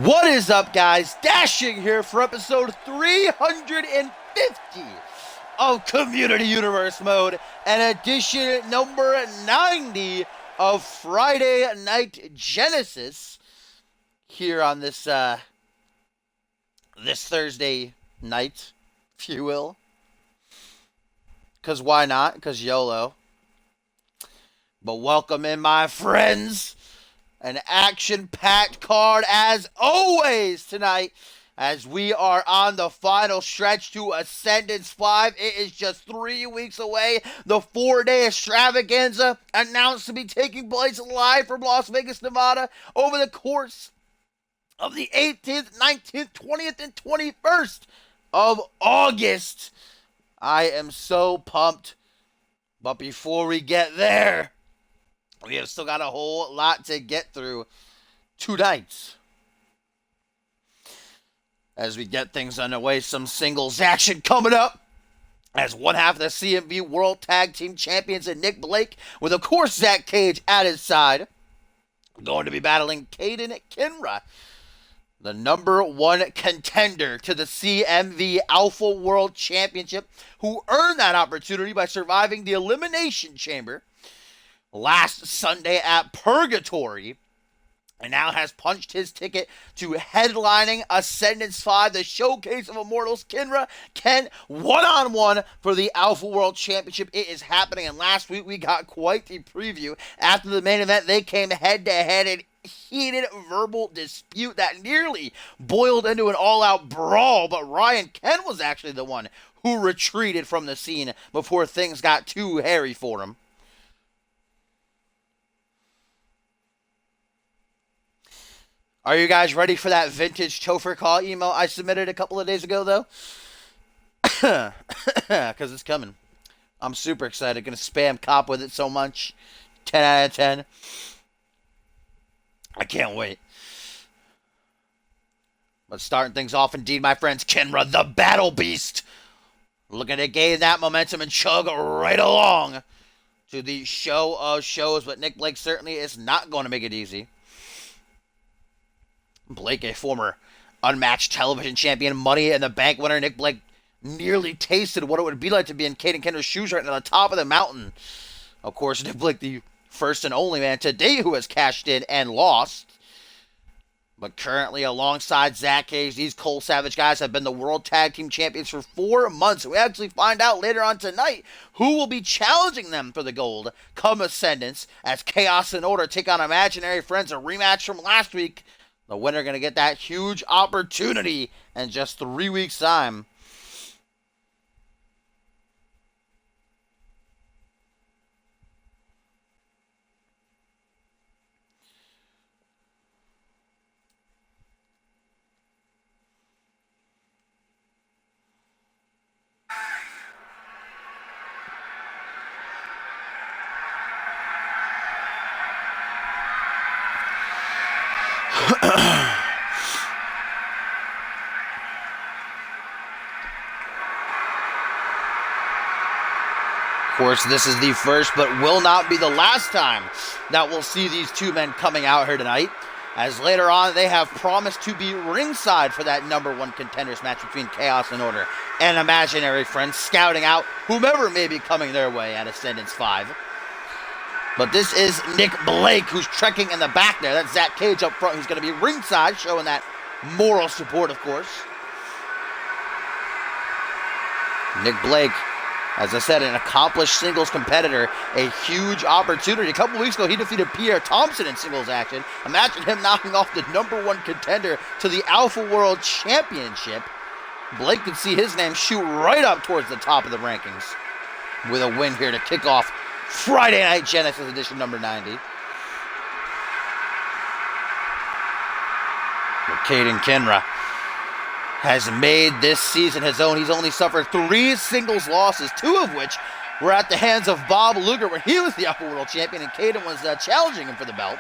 What is up, guys? Dashing here for episode 350 of Community Universe Mode and edition number 90 of Friday Night Genesis here on this Thursday night, if you will. Because why not? Because YOLO. But welcome in, my friends. An action-packed card as always tonight as we are on the final stretch to Ascendance 5. It is just 3 weeks away. The 4-day extravaganza announced to be taking place live from Las Vegas, Nevada over the course of the 18th, 19th, 20th, and 21st of August. I am so pumped. But before we get there, we have still got a whole lot to get through tonight. As we get things underway, some singles action coming up. As one half of the CMV World Tag Team Champions and Nick Blake, with of course Zach Cage at his side, going to be battling Caden Kinra, the number one contender to the CMV Alpha World Championship, who earned that opportunity by surviving the Elimination Chamber last Sunday at Purgatory, and now has punched his ticket to headlining Ascendance 5, the showcase of Immortals. Kinra Kent one-on-one for the Alpha World Championship. It is happening, and last week we got quite the preview. After the main event, they came head-to-head in heated verbal dispute that nearly boiled into an all-out brawl, but Ryan Kent was actually the one who retreated from the scene before things got too hairy for him. Are you guys ready for that vintage Topher call email I submitted a couple of days ago, though? Because it's coming. I'm super excited. Going to spam cop with it so much. 10 out of 10. I can't wait. But starting things off, indeed, my friends, Kinra, the Battle Beast, looking to gain that momentum and chug right along to the show of shows. But Nick Blake certainly is not going to make it easy. Blake, a former unmatched television champion, Money in the Bank winner. Nick Blake nearly tasted what it would be like to be in Caden Kinder's shoes right now, the top of the mountain. Of course, Nick Blake, the first and only man to date who has cashed in and lost. But currently, alongside Zach Cage, these Cole Savage guys have been the World Tag Team Champions for 4 months. We actually find out later on tonight who will be challenging them for the gold come Ascendance, as Chaos and Order take on Imaginary Friends, a rematch from last week. The winner going to get that huge opportunity in just 3 weeks' time. Of course, this is the first, but will not be the last time that we'll see these two men coming out here tonight, as later on they have promised to be ringside for that number one contenders match between Chaos and Order and Imaginary Friends, scouting out whomever may be coming their way at Ascendance 5. But this is Nick Blake, who's trekking in the back there. That's Zach Cage up front, who's going to be ringside, showing that moral support, of course. Nick Blake, as I said, an accomplished singles competitor, a huge opportunity. A couple weeks ago, he defeated Pierre Thompson in singles action. Imagine him knocking off the number one contender to the Alpha World Championship. Blake could see his name shoot right up towards the top of the rankings with a win here to kick off Friday Night Genesis edition number 90. But Caden Kinra has made this season his own. He's only suffered 3 singles losses, 2 of which were at the hands of Bob Luger when he was the Upper World Champion and Caden was challenging him for the belt.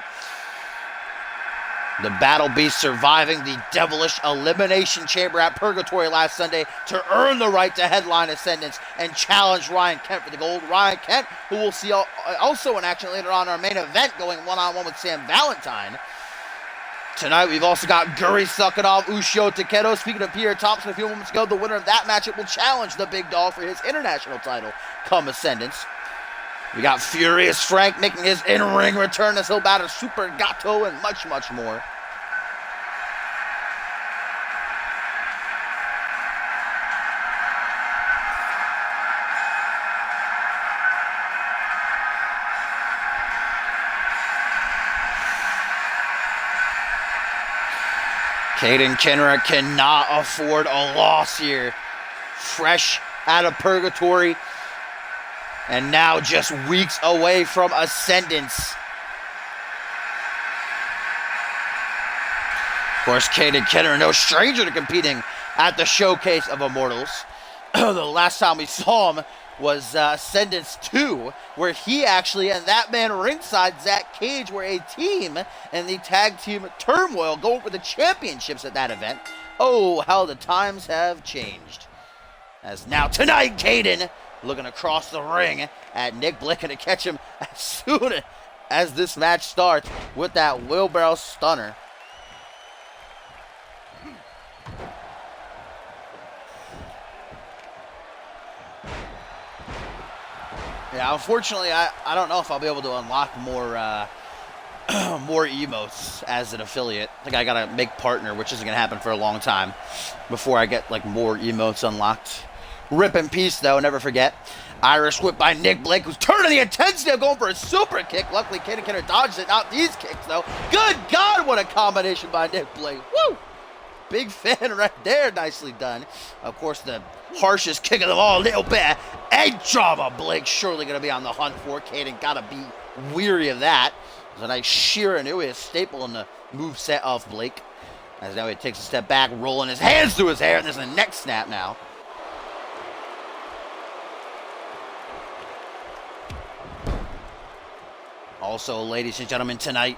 The Battle Beast surviving the devilish Elimination Chamber at Purgatory last Sunday to earn the right to headline Ascendance and challenge Ryan Kent for the gold. Ryan Kent, who we'll see also in action later on in our main event, going one-on-one with Sam Valentine. Tonight, we've also got Guri sucking off Ushio Takedo. Speaking of Pierre Thompson, a few moments ago, the winner of that matchup will challenge the big dog for his international title come Ascendance. We got Furious Frank making his in-ring return as he'll battle Super Gato and much, much more. Caden Kenra cannot afford a loss here. Fresh out of purgatory. And now just weeks away from Ascendance. Of course, Caden Kenra, no stranger to competing at the Showcase of Immortals. The last time we saw him was Ascendance 2, where he actually and that man ringside, Zach Cage, were a team in the tag team turmoil going for the championships at that event. Oh, how the times have changed. As now tonight, Caden looking across the ring at Nick Blake and to catch him as soon as this match starts with that wheelbarrow stunner. Yeah, unfortunately, I don't know if I'll be able to unlock more more emotes as an affiliate. I think I gotta make partner, which isn't gonna happen for a long time before I get like more emotes unlocked. Rip in peace, though, never forget. Irish whip by Nick Blake, who's turning the intensity of going for a super kick. Luckily, Caden Kenner dodges it. Not these kicks, though. Good God, what a combination by Nick Blake. Woo! Big fan right there. Nicely done. Of course, the harshest kick of them all, little bit of egg drama. Blake surely going to be on the hunt for. Caden got to be weary of that. There's a nice sheer and a staple in the moveset of Blake. As now he takes a step back, rolling his hands through his hair, and there's a neck snap now. Also, ladies and gentlemen, tonight,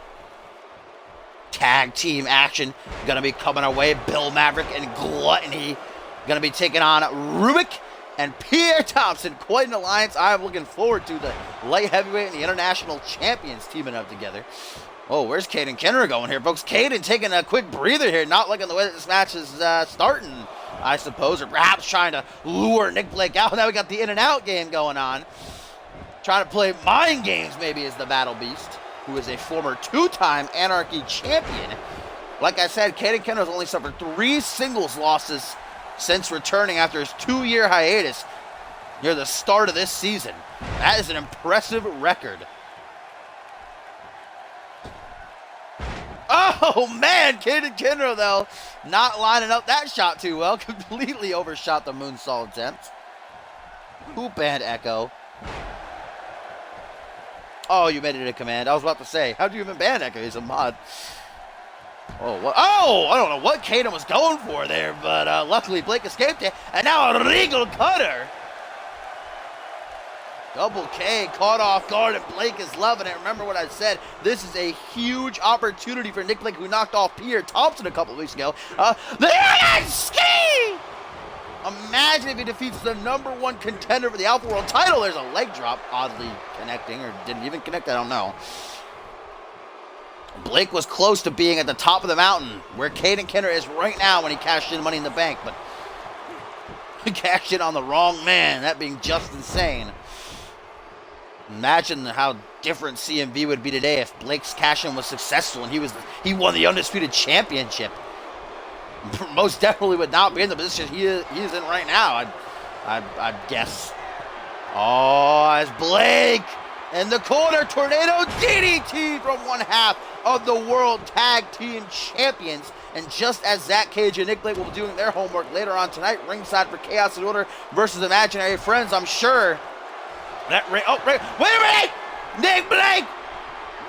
tag team action going to be coming our way. Bill Maverick and Gluttony going to be taking on Rubik and Pierre Thompson. Quite an alliance. I'm looking forward to the light heavyweight and the international champions teaming up together. Oh, where's Caden Kenner going here, folks? Caden taking a quick breather here, not liking the way that this match is starting, I suppose, or perhaps trying to lure Nick Blake out. Now we got the in and out game going on. Trying to play mind games, maybe, as the Battle Beast, who is a former two-time Anarchy champion. Like I said, Caden Kenner has only suffered 3 singles losses since returning after his 2-year hiatus near the start of this season. That is an impressive record. Oh, man, Caden Kenner, though, not lining up that shot too well. Completely overshot the moonsault attempt. Hoop and Echo. Oh, you made it a command. I was about to say, how do you even ban Echo? He's a mod. Oh, what? Oh, I don't know what Caden was going for there, but luckily Blake escaped it. And now a regal cutter. Double K caught off guard, and Blake is loving it. Remember what I said. This is a huge opportunity for Nick Blake, who knocked off Pierre Thompson a couple of weeks ago. The NXT! Imagine if he defeats the #1 contender for the Alpha World title. There's a leg drop, oddly connecting, or didn't even connect, I don't know. Blake was close to being at the top of the mountain, where Caden Kenner is right now when he cashed in Money in the Bank, but he cashed in on the wrong man, that being just insane. Imagine how different CMV would be today if Blake's cash-in was successful and he won the Undisputed Championship. Most definitely would not be in the position he is in right now, I'd guess. Oh, as Blake in the corner, tornado DDT from one half of the World Tag Team Champions. And just as Zach Cage and Nick Blake will be doing their homework later on tonight, ringside for Chaos and Order versus Imaginary Friends, I'm sure that wait a minute! Nick Blake!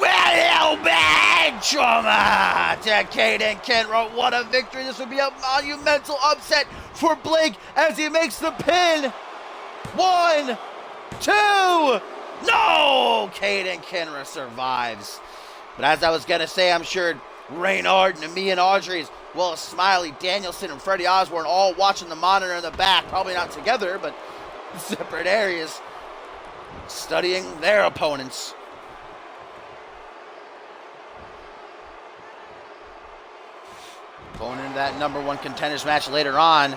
Well, bad trauma to Caden Kenner. What a victory. This would be a monumental upset for Blake as he makes the pin. 1, 2. No! Caden Kenner survives. But as I was going to say, I'm sure Reynard and me and Audrey, as well as Smiley, Danielson, and Freddie Osborne all watching the monitor in the back. Probably not together, but separate areas, studying their opponents. Going into that #1 contenders match later on,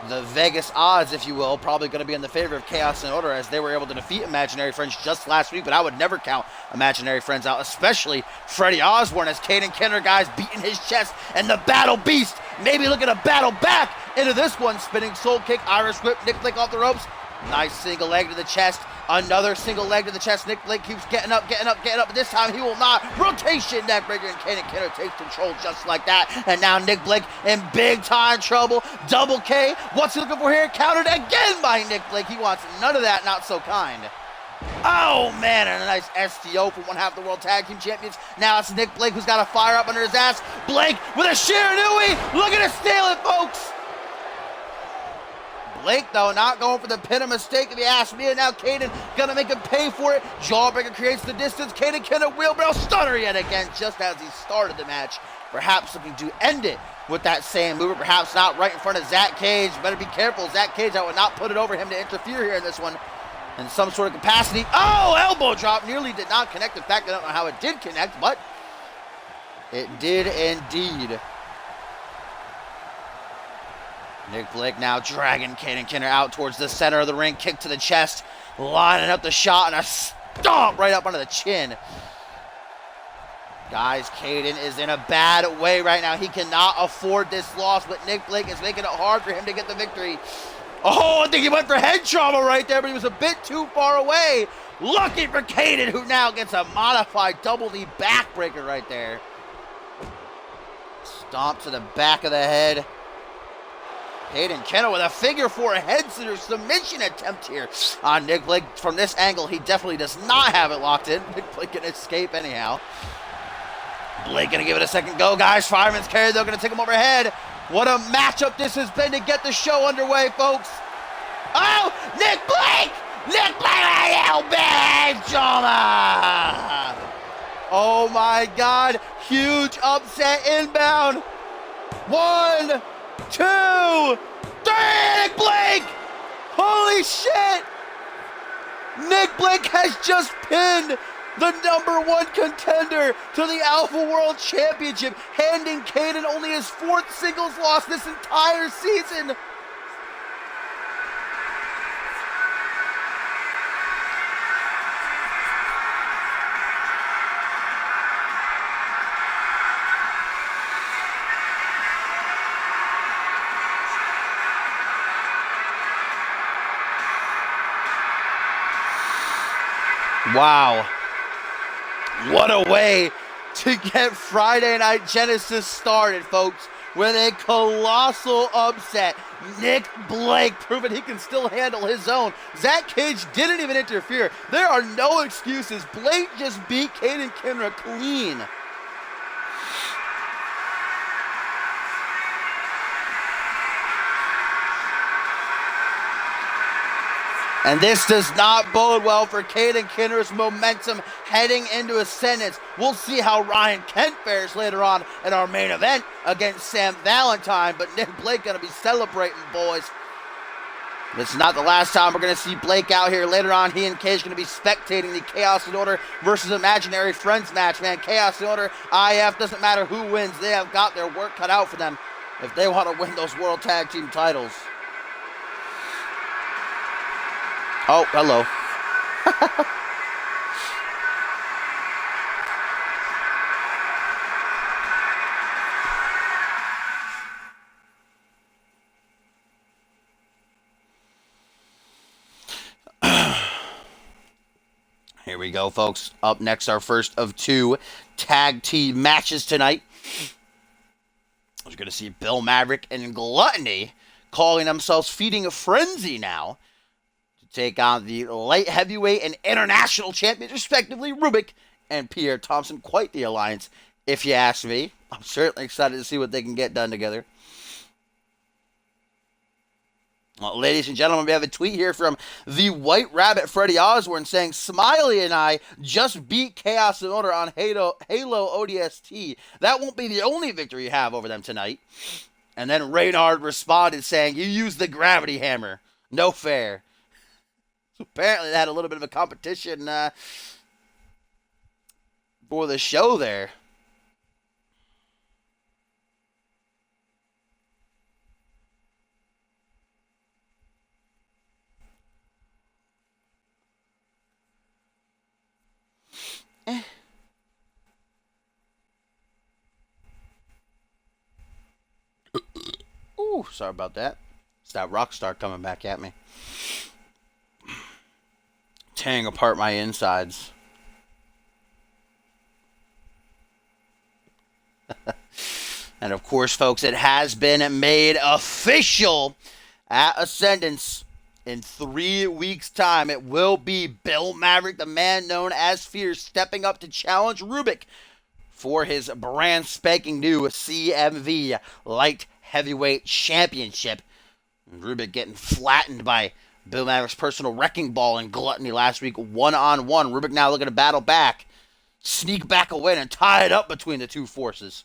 the Vegas odds, if you will, probably going to be in the favor of Chaos and Order, as they were able to defeat Imaginary Friends just last week. But I would never count Imaginary Friends out, especially Freddie Osborne, as Caden Kenner, guys, beating his chest, and the Battle Beast maybe looking to battle back into this one. Spinning Soul Kick, Irish Whip, Nick Blake off the ropes. Nice single leg to the chest. Another single leg to the chest. Nick Blake keeps getting up, but this time he will not. Rotation neck breaker, and Caden Kenner takes control just like that. And now Nick Blake in big time trouble. Double K. What's he looking for here? Countered again by Nick Blake. He wants none of that, not so kind. Oh, man, and a nice STO for one half of the World Tag Team Champions. Now it's Nick Blake who's got a fire up under his ass. Blake with a Shiranui. Look at it, steal it, folks. Blake, though, not going for the pin, a mistake if you ask me, and now Caden gonna make him pay for it. Jawbreaker creates the distance. Caden Kenner wheelbarrow stunner yet again, just as he started the match. Perhaps looking to end it with that same move, perhaps not right in front of Zach Cage. Better be careful, Zach Cage. I would not put it over him to interfere here in this one in some sort of capacity. Oh, elbow drop, nearly did not connect. In fact, I don't know how it did connect, but it did indeed. Nick Blake now dragging Caden Kenner out towards the center of the ring. Kick to the chest, lining up the shot, and a stomp right up under the chin. Guys, Caden is in a bad way right now. He cannot afford this loss, but Nick Blake is making it hard for him to get the victory. Oh, I think he went for head trauma right there, but he was a bit too far away. Lucky for Caden, who now gets a modified double knee backbreaker right there. Stomp to the back of the head. Caden Kenner with a figure four head scissor submission attempt here on Nick Blake. From this angle, he definitely does not have it locked in. Nick Blake can escape anyhow. Blake gonna give it a second go, guys. Fireman's carry, they're gonna take him overhead. What a matchup this has been to get the show underway, folks. Oh, Nick Blake! Nick Blake, elbow drama! Oh my God, huge upset inbound. 1, 2, 3, Nick Blake! Holy shit! Nick Blake has just pinned the #1 contender to the Alpha World Championship, handing Caden only his 4th singles loss this entire season. Wow. What a way to get Friday Night Genesis started, folks, with a colossal upset. Nick Blake proving he can still handle his own. Zach Cage didn't even interfere. There are no excuses. Blake just beat Caden Kenner clean. And this does not bode well for Caden Kenner's momentum heading into Ascendance. We'll see how Ryan Kent fares later on in our main event against Sam Valentine, but Nick Blake going to be celebrating, boys. This is not the last time we're going to see Blake out here. Later on, he and Cage going to be spectating the Chaos and Order versus Imaginary Friends match, man. Chaos and Order, IF, doesn't matter who wins. They have got their work cut out for them if they want to win those World Tag Team titles. Oh, hello. Here we go, folks. Up next, our first of 2 tag team matches tonight. We're going to see Bill Maverick and Gluttony calling themselves Feeding a Frenzy now, take on the light heavyweight and international champions, respectively, Rubik and Pierre Thompson. Quite the alliance, if you ask me. I'm certainly excited to see what they can get done together. Well, ladies and gentlemen, we have a tweet here from the White Rabbit, Freddie Osborne, saying, Smiley and I just beat Chaos and Order on Halo ODST. That won't be the only victory you have over them tonight. And then Reynard responded saying, you used the gravity hammer. No fair. Apparently, they had a little bit of a competition for the show there. Whew, sorry about that. It's that rock star coming back at me. Tearing apart my insides. And of course, folks, it has been made official at Ascendance. In 3 weeks' time, it will be Bill Maverick, the man known as Fierce, stepping up to challenge Rubik for his brand spanking new CMV Light Heavyweight Championship. Rubik getting flattened by Bill Maverick's personal wrecking ball and Gluttony last week, one-on-one. Rubik now looking to battle back, sneak back away, and tie it up between the two forces.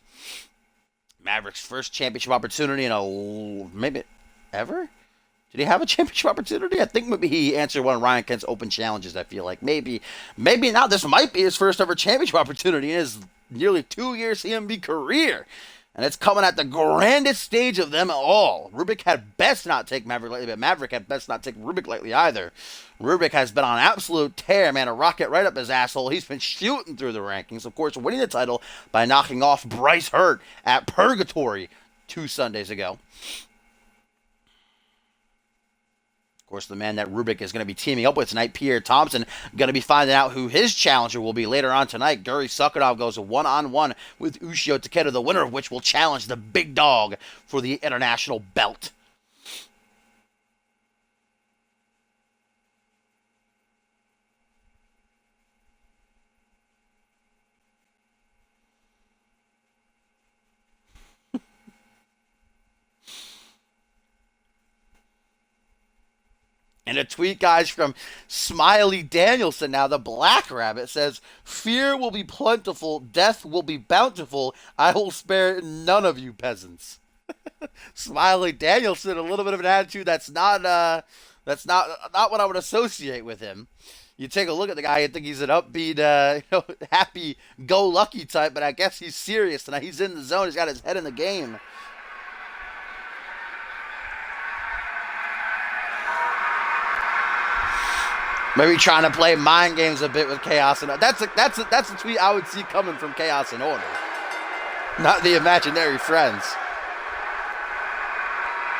Maverick's first championship opportunity in maybe ever? Did he have a championship opportunity? I think maybe he answered one of Ryan Kent's open challenges, I feel like. Maybe not. This might be his first ever championship opportunity in his nearly 2-year CMV career. And it's coming at the grandest stage of them all. Rubik had best not take Maverick lightly, but Maverick had best not take Rubik lightly either. Rubik has been on an absolute tear, man. A rocket right up his asshole. He's been shooting through the rankings. Of course, winning the title by knocking off Bryce Hurt at Purgatory 2 Sundays ago. Of course, the man that Rubik is going to be teaming up with tonight, Pierre Thompson, going to be finding out who his challenger will be later on tonight. Guri Sukhadov goes one-on-one with Ushio Takeda, the winner of which will challenge the big dog for the international belt. And a tweet, guys, from Smiley Danielson, now the Black Rabbit, says, "Fear will be plentiful, death will be bountiful. I will spare none of you peasants." Smiley Danielson, a little bit of an attitude that's not what I would associate with him. You take a look at the guy, you think he's an upbeat, happy-go-lucky type, but I guess he's serious tonight. He's in the zone. He's got his head in the game. Maybe trying to play mind games a bit with Chaos and Order. That's a tweet I would see coming from Chaos and Order, not the imaginary friends.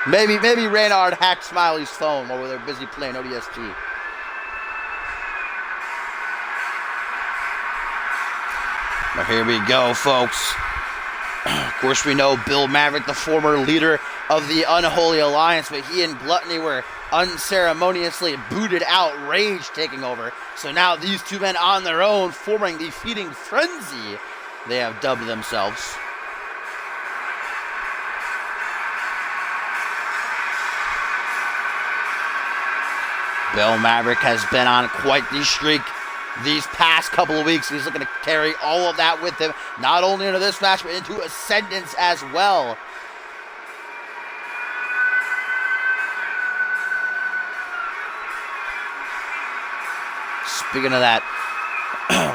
Maybe Reynard hacked Smiley's phone while they're busy playing ODST. But here we go, folks. Of course, we know Bill Maverick, the former leader of the Unholy Alliance, but he and Gluttony were unceremoniously booted out, Rage taking over. So now these two men on their own, forming the Feeding Frenzy, they have dubbed themselves. Bill Maverick has been on quite the streak these past couple of weeks. He's looking to carry all of that with him, not only into this match, but into Ascendance as well. Speaking of that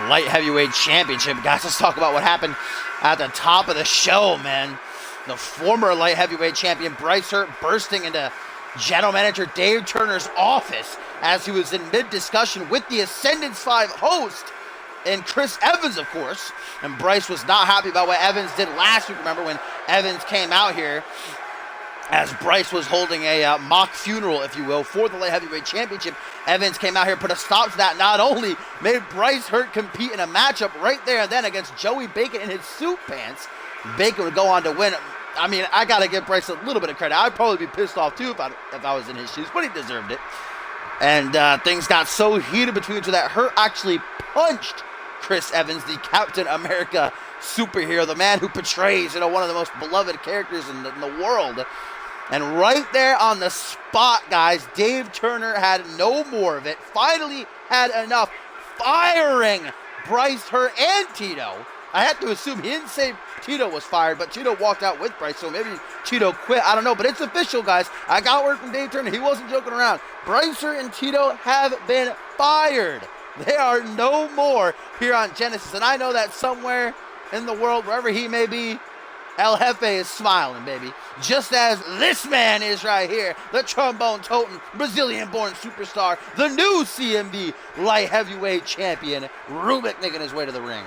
light heavyweight championship, guys, let's talk about what happened at the top of the show, man. The former light heavyweight champion, Bryce Hurt, bursting into general manager Dave Turner's office as he was in mid-discussion with the Ascendance 5 host and Chris Evans, of course. And Bryce was not happy about what Evans did last week. Remember when Evans came out here as Bryce was holding a mock funeral, if you will, for the light heavyweight championship. Evans came out here, put a stop to that, not only made Bryce Hurt compete in a matchup right there and then against Joey Bacon in his suit pants. Bacon would go on to win. I mean, I got to give Bryce a little bit of credit. I'd probably be pissed off too if I was in his shoes, but he deserved it. And things got so heated between the two that Hurt actually punched Chris Evans, the Captain America superhero, the man who portrays, one of the most beloved characters in the world. And right there on the spot, guys, Dave Turner had no more of it. Finally had enough, firing Bryce Hurt and Tito. I had to assume he didn't say Tito was fired, but Tito walked out with Bryce, so maybe Tito quit. I don't know, but it's official, guys. I got word from Dave Turner. He wasn't joking around. Bryce Hurt and Tito have been fired. They are no more here on Genesis, and I know that somewhere in the world, wherever he may be, El Jefe is smiling, baby. Just as this man is right here, the trombone-toting, Brazilian-born superstar, the new CMV light heavyweight champion, Rubik, making his way to the ring.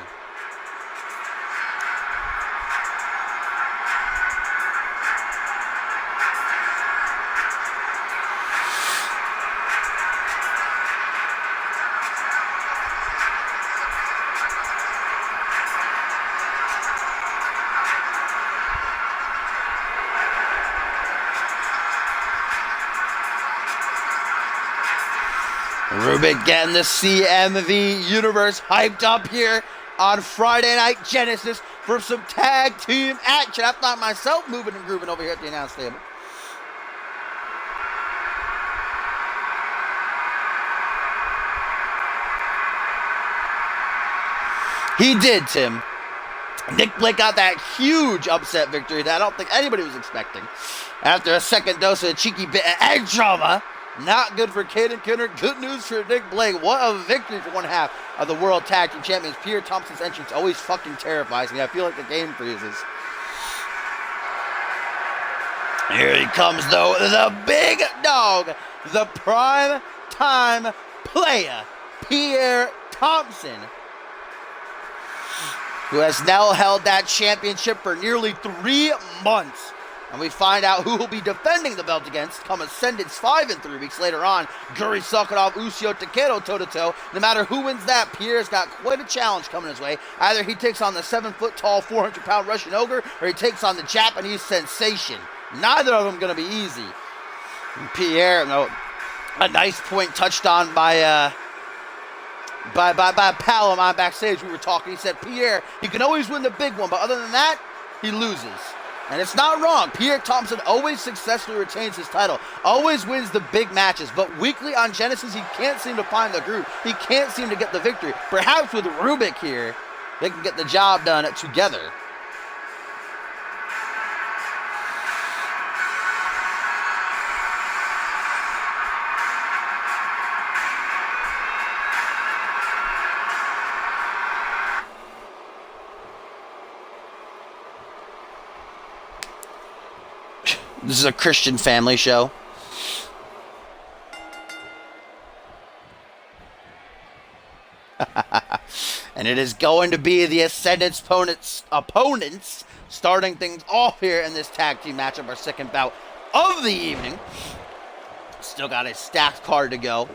Rubik getting the CMV universe hyped up here on Friday Night Genesis for some tag team action. I thought myself moving and grooving over here at the announce table. He did, Tim. Nick Blake got that huge upset victory that I don't think anybody was expecting. After a second dose of a cheeky bit of egg drama. Not good for Caden Kinner. Good news for Nick Blake. What a victory for one half of the World Tag Team Champions. Pierre Thompson's entrance always fucking terrifies me. I feel like the game freezes. Here he comes, though. The big dog. The prime time player. Pierre Thompson. Who has now held that championship for nearly 3 months. And we find out who will be defending the belt against come Ascendance 5 in 3 weeks later on. Guri Sokolov, Usio Takedo toe-to-toe. No matter who wins that, Pierre's got quite a challenge coming his way. Either he takes on the 7-foot-tall, 400-pound Russian ogre, or he takes on the Japanese sensation. Neither of them going to be easy. And Pierre, no, a nice point touched on by a pal of mine backstage. We were talking. He said, Pierre, he can always win the big one, but other than that, he loses. And it's not wrong. Pierre Thompson always successfully retains his title, always wins the big matches, but weekly on Genesis, he can't seem to find the groove. He can't seem to get the victory. Perhaps with Rubik here, they can get the job done together. This is a Christian family show. And it is going to be the Ascendant's opponents starting things off here in this tag team matchup, our second bout of the evening. Still got a stacked card to go.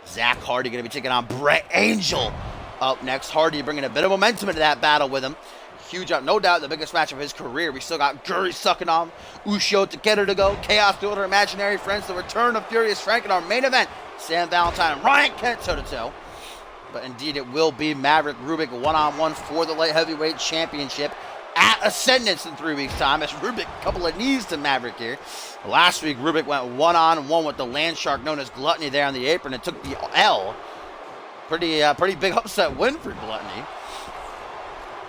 Zach Hardy going to be taking on Brett Angel up next. Hardy bringing a bit of momentum into that battle with him. Huge up, no doubt the biggest match of his career. We still got Guri sucking on Usho Takedo to go. Chaos Builder, Imaginary Friends, the return of Furious Frank in our main event. Sam Valentine and Ryan Kent toe-to-toe. But indeed, it will be Maverick Rubik one-on-one for the light heavyweight championship at Ascendance in 3 weeks' time. As Rubik, a couple of knees to Maverick here. Last week, Rubik went one-on-one with the land shark known as Gluttony there on the apron and took the L. Pretty big upset win for Gluttony.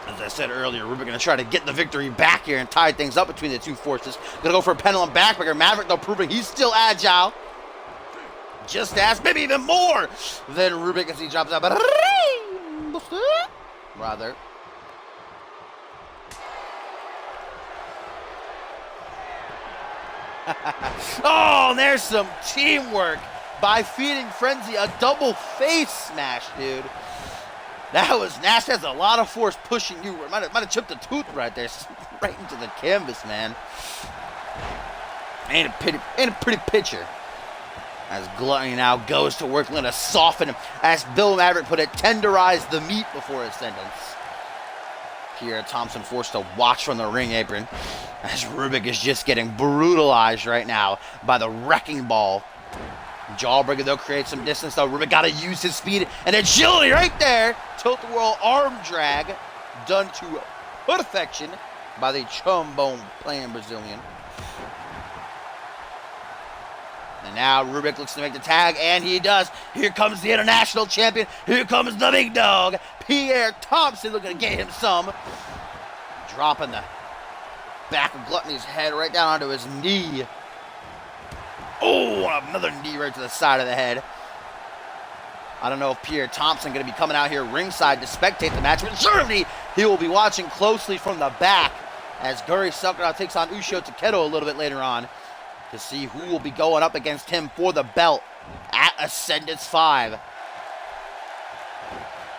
As I said earlier, Rubik going to try to get the victory back here and tie things up between the two forces. Going to go for a pendulum backbreaker. Maverick, though, proving he's still agile. Just as, maybe even more than Rubik as he drops out. Rather. Oh, and there's some teamwork by Feeding Frenzy. A double face smash, dude. That was nasty. That's a lot of force pushing you. Might have chipped a tooth right there. Right into the canvas, man. Ain't a pretty picture. As Gluttony now goes to work, going to soften him. As Bill Maverick put it, tenderize the meat before Ascendance. Pierre Thompson forced to watch from the ring apron. As Rubik is just getting brutalized right now by the Wrecking Ball. Jawbreaker, though, creates some distance, though. Rubik got to use his speed and agility right there. Tilt-the-world arm drag done to perfection by the trombone playing Brazilian. And now Rubik looks to make the tag, and he does. Here comes the international champion. Here comes the big dog. Pierre Thompson looking to get him some. Dropping the back of Gluttony's head right down onto his knee. Oh, another knee right to the side of the head. I don't know if Pierre Thompson going to be coming out here ringside to spectate the match, but certainly he will be watching closely from the back as Guri Sokolov takes on Usho Takedo a little bit later on to see who will be going up against him for the belt at Ascendance 5.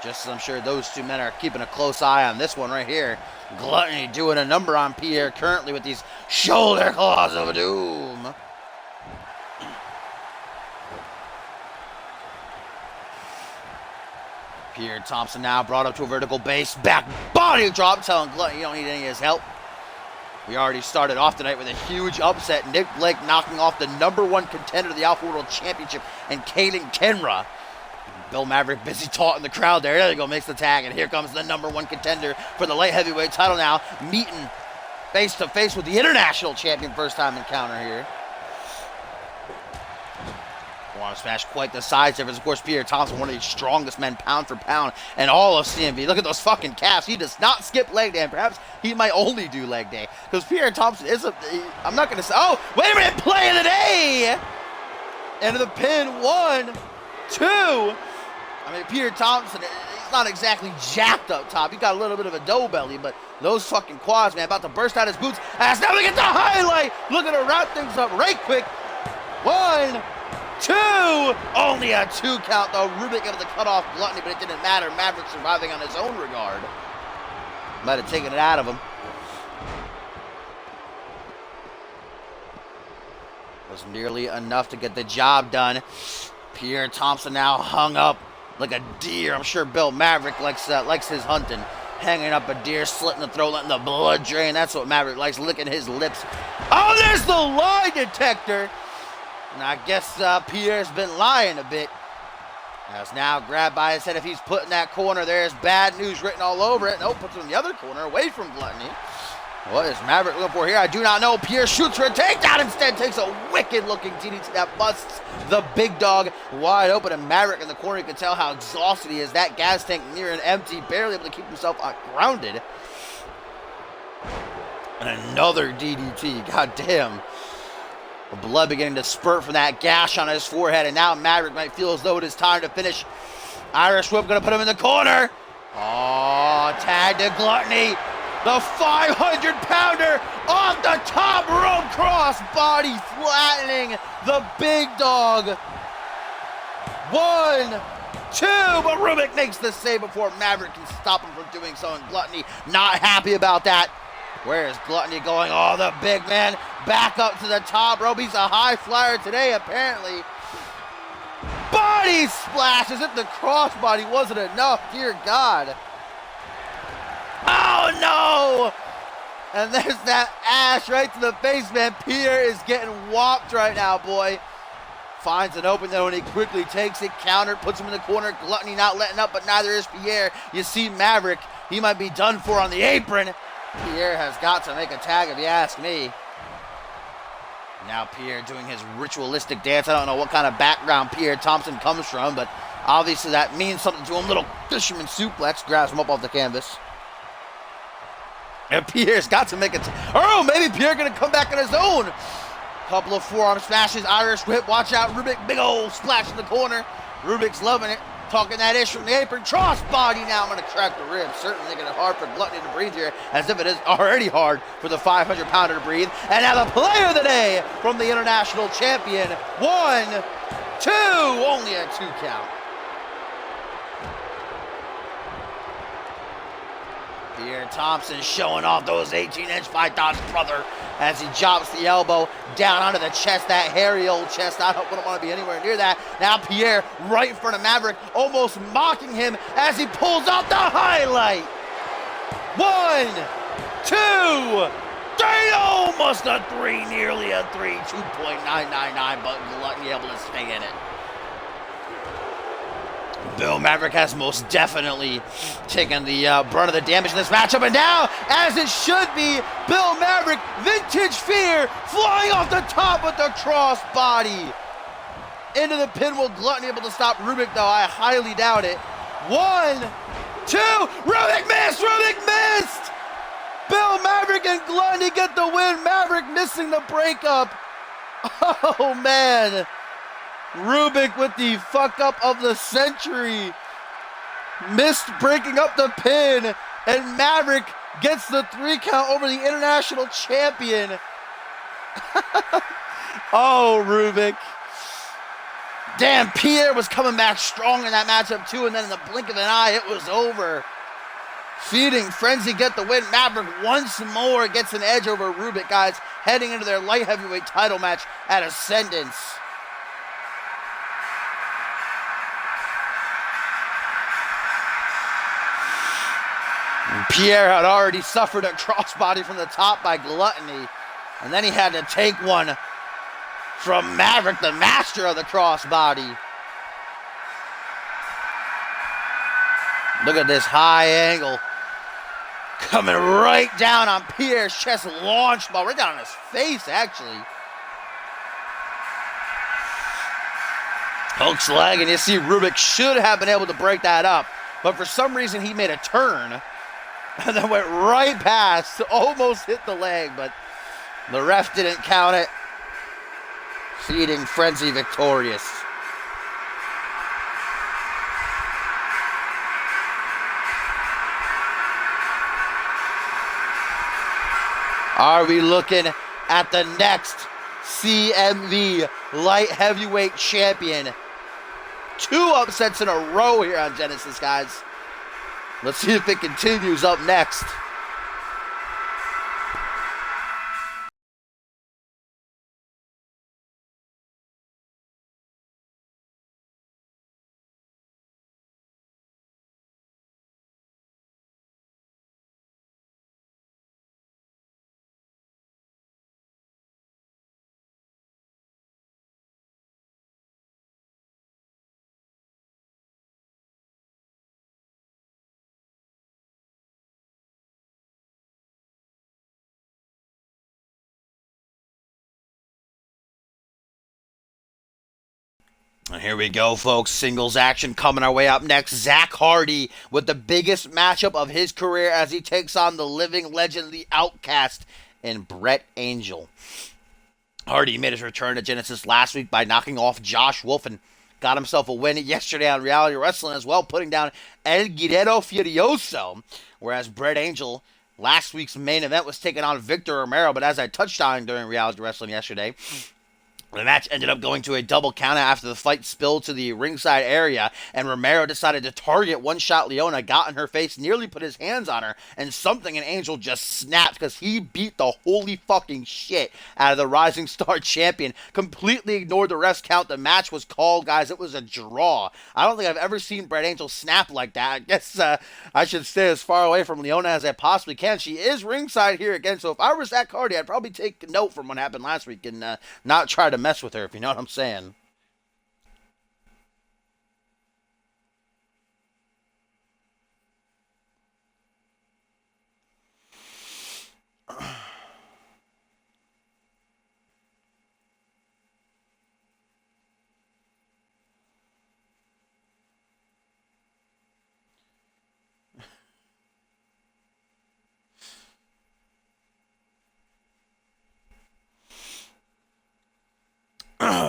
Just as I'm sure those two men are keeping a close eye on this one right here. Gluttony doing a number on Pierre currently with these shoulder claws of doom. Pierre Thompson now brought up to a vertical base. Back body drop, telling Gluttony you don't need any of his help. We already started off tonight with a huge upset. Nick Blake knocking off the #1 contender to the Alpha World Championship and Caden Kenra. Bill Maverick busy taunting the crowd there. There you go, makes the tag, and here comes the #1 contender for the light heavyweight title now, meeting face to face with the international champion. First time encounter here. Want to smash quite the size difference. Of course, Pierre Thompson, one of the strongest men pound for pound in all of CMV. Look at those fucking calves. He does not skip leg day, and perhaps he might only do leg day, because Pierre Thompson is I'm not going to say, oh, wait a minute, play of the day! Into the pin, 1, 2. I mean, Pierre Thompson, he's not exactly jacked up top. He got a little bit of a dough belly, but those fucking quads, man, about to burst out his boots. As now we get the highlight. Looking to wrap things up right quick. 1, 2. Only a 2 count, though. Rubik able to cut off Gluttony, but it didn't matter. Maverick surviving on his own regard. Might have taken it out of him. Was nearly enough to get the job done. Pierre Thompson now hung up like a deer. I'm sure Bill Maverick likes his hunting. Hanging up a deer, slitting the throat, letting the blood drain. That's what Maverick likes, licking his lips. Oh, there's the lie detector. And I guess Pierre's been lying a bit. As now grabbed by his head. If he's put in that corner, there's bad news written all over it. Nope, puts him in the other corner, away from Gluttony. What is Maverick looking for here? I do not know. Pierre shoots for a takedown. Instead takes a wicked-looking DDT that busts the big dog wide open. And Maverick in the corner, you can tell how exhausted he is. That gas tank near and empty, barely able to keep himself grounded. And another DDT. God damn. The blood beginning to spurt from that gash on his forehead. And now Maverick might feel as though it is time to finish. Irish whip going to put him in the corner. Oh, tag to Gluttony. The 500-pounder off the top rope, cross body flattening the big dog. 1, 2, but Rubik makes the save before Maverick can stop him from doing so, and Gluttony not happy about that. Where is Gluttony going? Oh, the big man back up to the top rope. He's a high flyer today, apparently. Body splash as if the crossbody wasn't enough, dear God. Oh, no! And there's that ash right to the face, man. Pierre is getting whopped right now, boy. Finds an open, though, and he quickly takes it. Counter, puts him in the corner. Gluttony not letting up, but neither is Pierre. You see Maverick. He might be done for on the apron. Pierre has got to make a tag, if you ask me. Now Pierre doing his ritualistic dance. I don't know what kind of background Pierre Thompson comes from, but obviously that means something to him. Little fisherman suplex. Grabs him up off the canvas. And Pierre's got to make it. Oh, maybe Pierre going to come back on his own. Couple of forearm smashes. Irish whip. Watch out, Rubik. Big old splash in the corner. Rubik's loving it. Talking that ish from the apron. Cross body now. I'm going to crack the ribs. Certainly making it hard for Gluttony to breathe here, as if it is already hard for the 500-pounder to breathe. And now the player of the day from the international champion. 1, 2. Only a 2 count. Pierre Thompson showing off those 18-inch pythons, brother, as he drops the elbow down onto the chest, that hairy old chest. I wouldn't want to be anywhere near that. Now Pierre right in front of Maverick, almost mocking him as he pulls out the highlight. 1, 2, 3, almost a 3, nearly a 3, 2.999, but Gluttony able to stay in it. Bill Maverick has most definitely taken the brunt of the damage in this matchup, and now, as it should be, Bill Maverick, vintage fear, flying off the top with the cross body. Into the pin. Will Gluttony able to stop Rubik, though? I highly doubt it. 1, 2, Rubik missed! Rubik missed! Bill Maverick and Gluttony get the win. Maverick missing the breakup. Oh, man. Rubik with the fuck up of the century. Missed breaking up the pin. And Maverick gets the 3 count over the international champion. Oh, Rubik. Damn, Pierre was coming back strong in that matchup too. And then in the blink of an eye, it was over. Feeding Frenzy get the win. Maverick once more gets an edge over Rubik, guys, heading into their light heavyweight title match at Ascendance. Pierre had already suffered a crossbody from the top by Gluttony, and then he had to take one from Maverick, the master of the crossbody. Look at this high angle. Coming right down on Pierre's chest, launched ball, right down on his face, actually. Hooks leg, and you see Rubik should have been able to break that up, but for some reason he made a turn and then went right past, almost hit the leg, but the ref didn't count it. Feeding Frenzy victorious. Are we looking at the next CMV light heavyweight champion? 2 upsets in a row here on Genesis, guys. Let's see if it continues up next. And here we go, folks. Singles action coming our way up next. Zach Hardy with the biggest matchup of his career as he takes on the living legend, the Outcast, and Brett Angel. Hardy made his return to Genesis last week by knocking off Josh Wolf and got himself a win yesterday on Reality Wrestling as well, putting down El Guerrero Furioso, whereas Brett Angel, last week's main event, was taking on Victor Romero, but as I touched on during Reality Wrestling yesterday, the match ended up going to a double countout after the fight spilled to the ringside area, and Romero decided to target One-Shot Leona, got in her face, nearly put his hands on her, and something in Angel just snapped because he beat the holy fucking shit out of the Rising Star champion, completely ignored the ref's count. The match was called, guys. It was a draw. I don't think I've ever seen Brett Angel snap like that. I guess I should stay as far away from Leona as I possibly can. She is ringside here again, so if I was Zach Hardy, I'd probably take note from what happened last week and not try to mess with her, if you know what I'm saying.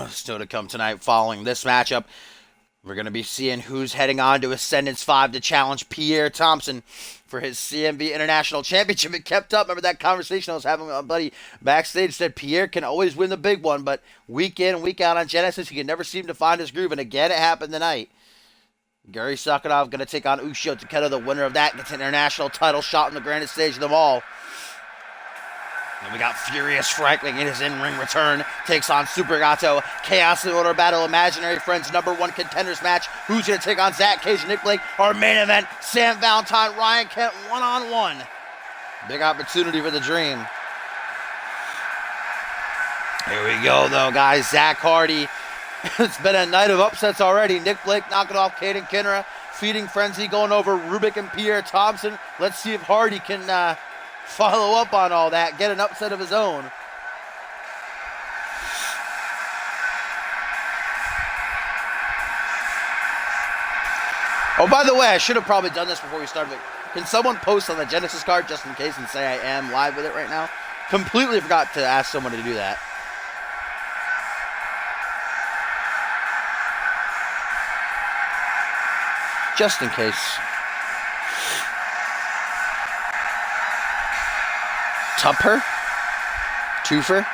Still to come tonight following this matchup. We're going to be seeing who's heading on to Ascendance 5 to challenge Pierre Thompson for his CMV International Championship. It kept up. Remember that conversation I was having with my buddy backstage? Said Pierre can always win the big one, but week in and week out on Genesis, he can never seem to find his groove. And again, it happened tonight. Gary Sakharov going to take on Ushio Takeda. The winner of that gets an international title shot on the grandest stage of them all. And we got Furious Frank making his in-ring return. Takes on Super Gato. Chaos in Order Battle. Imaginary Friends #1 contenders match. Who's going to take on Zach Cage and Nick Blake? Our main event, Sam Valentine, Ryan Kent, one-on-one. Big opportunity for the Dream. Here we go, though, guys. Zach Hardy. It's been a night of upsets already. Nick Blake knocking off Caden Kinnera. Feeding Frenzy going over Rubik and Pierre Thompson. Let's see if Hardy can follow up on all that, get an upset of his own. Oh, by the way, I should have probably done this before we started. Can someone post on the Genesis card just in case and say I am live with it right now? Completely forgot to ask someone to do that. Just in case. Tupper, Twofer,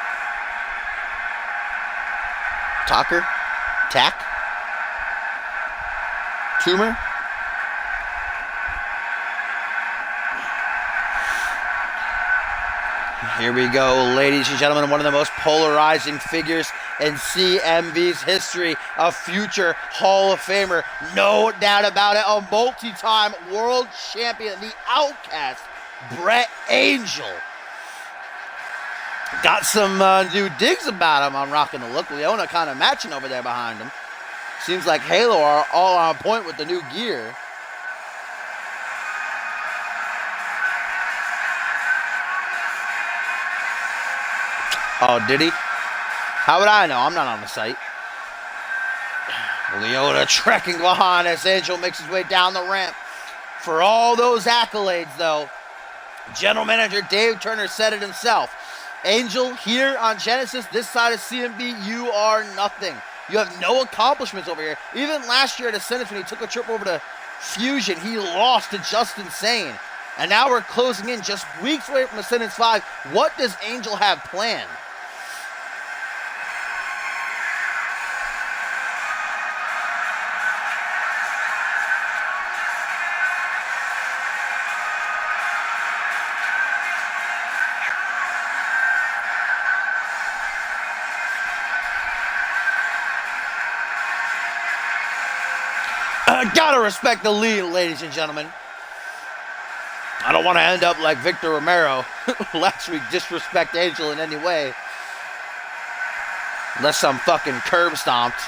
Talker, Tack, Tumor, Here we go, ladies and gentlemen, one of the most polarizing figures in CMV's history, a future Hall of Famer, no doubt about it, a multi-time world champion, the Outcast, Brett Angel. Got some new digs about him on rocking the look. Leona kind of matching over there behind him. Seems like Halo are all on point with the new gear. Oh, did he? How would I know? I'm not on the site. Leona trekking behind as Angel makes his way down the ramp. For all those accolades, though, General Manager Dave Turner said it himself. Angel, here on Genesis, this side of CMV, you are nothing. You have no accomplishments over here. Even last year at Ascendance, when he took a trip over to Fusion, he lost to Justin Sane. And now we're closing in just weeks away from Ascendance 5. What does Angel have planned? Gotta respect the lead, ladies and gentlemen. I don't want to end up like Victor Romero last week, disrespect Angel in any way. Unless I'm fucking curb stomped.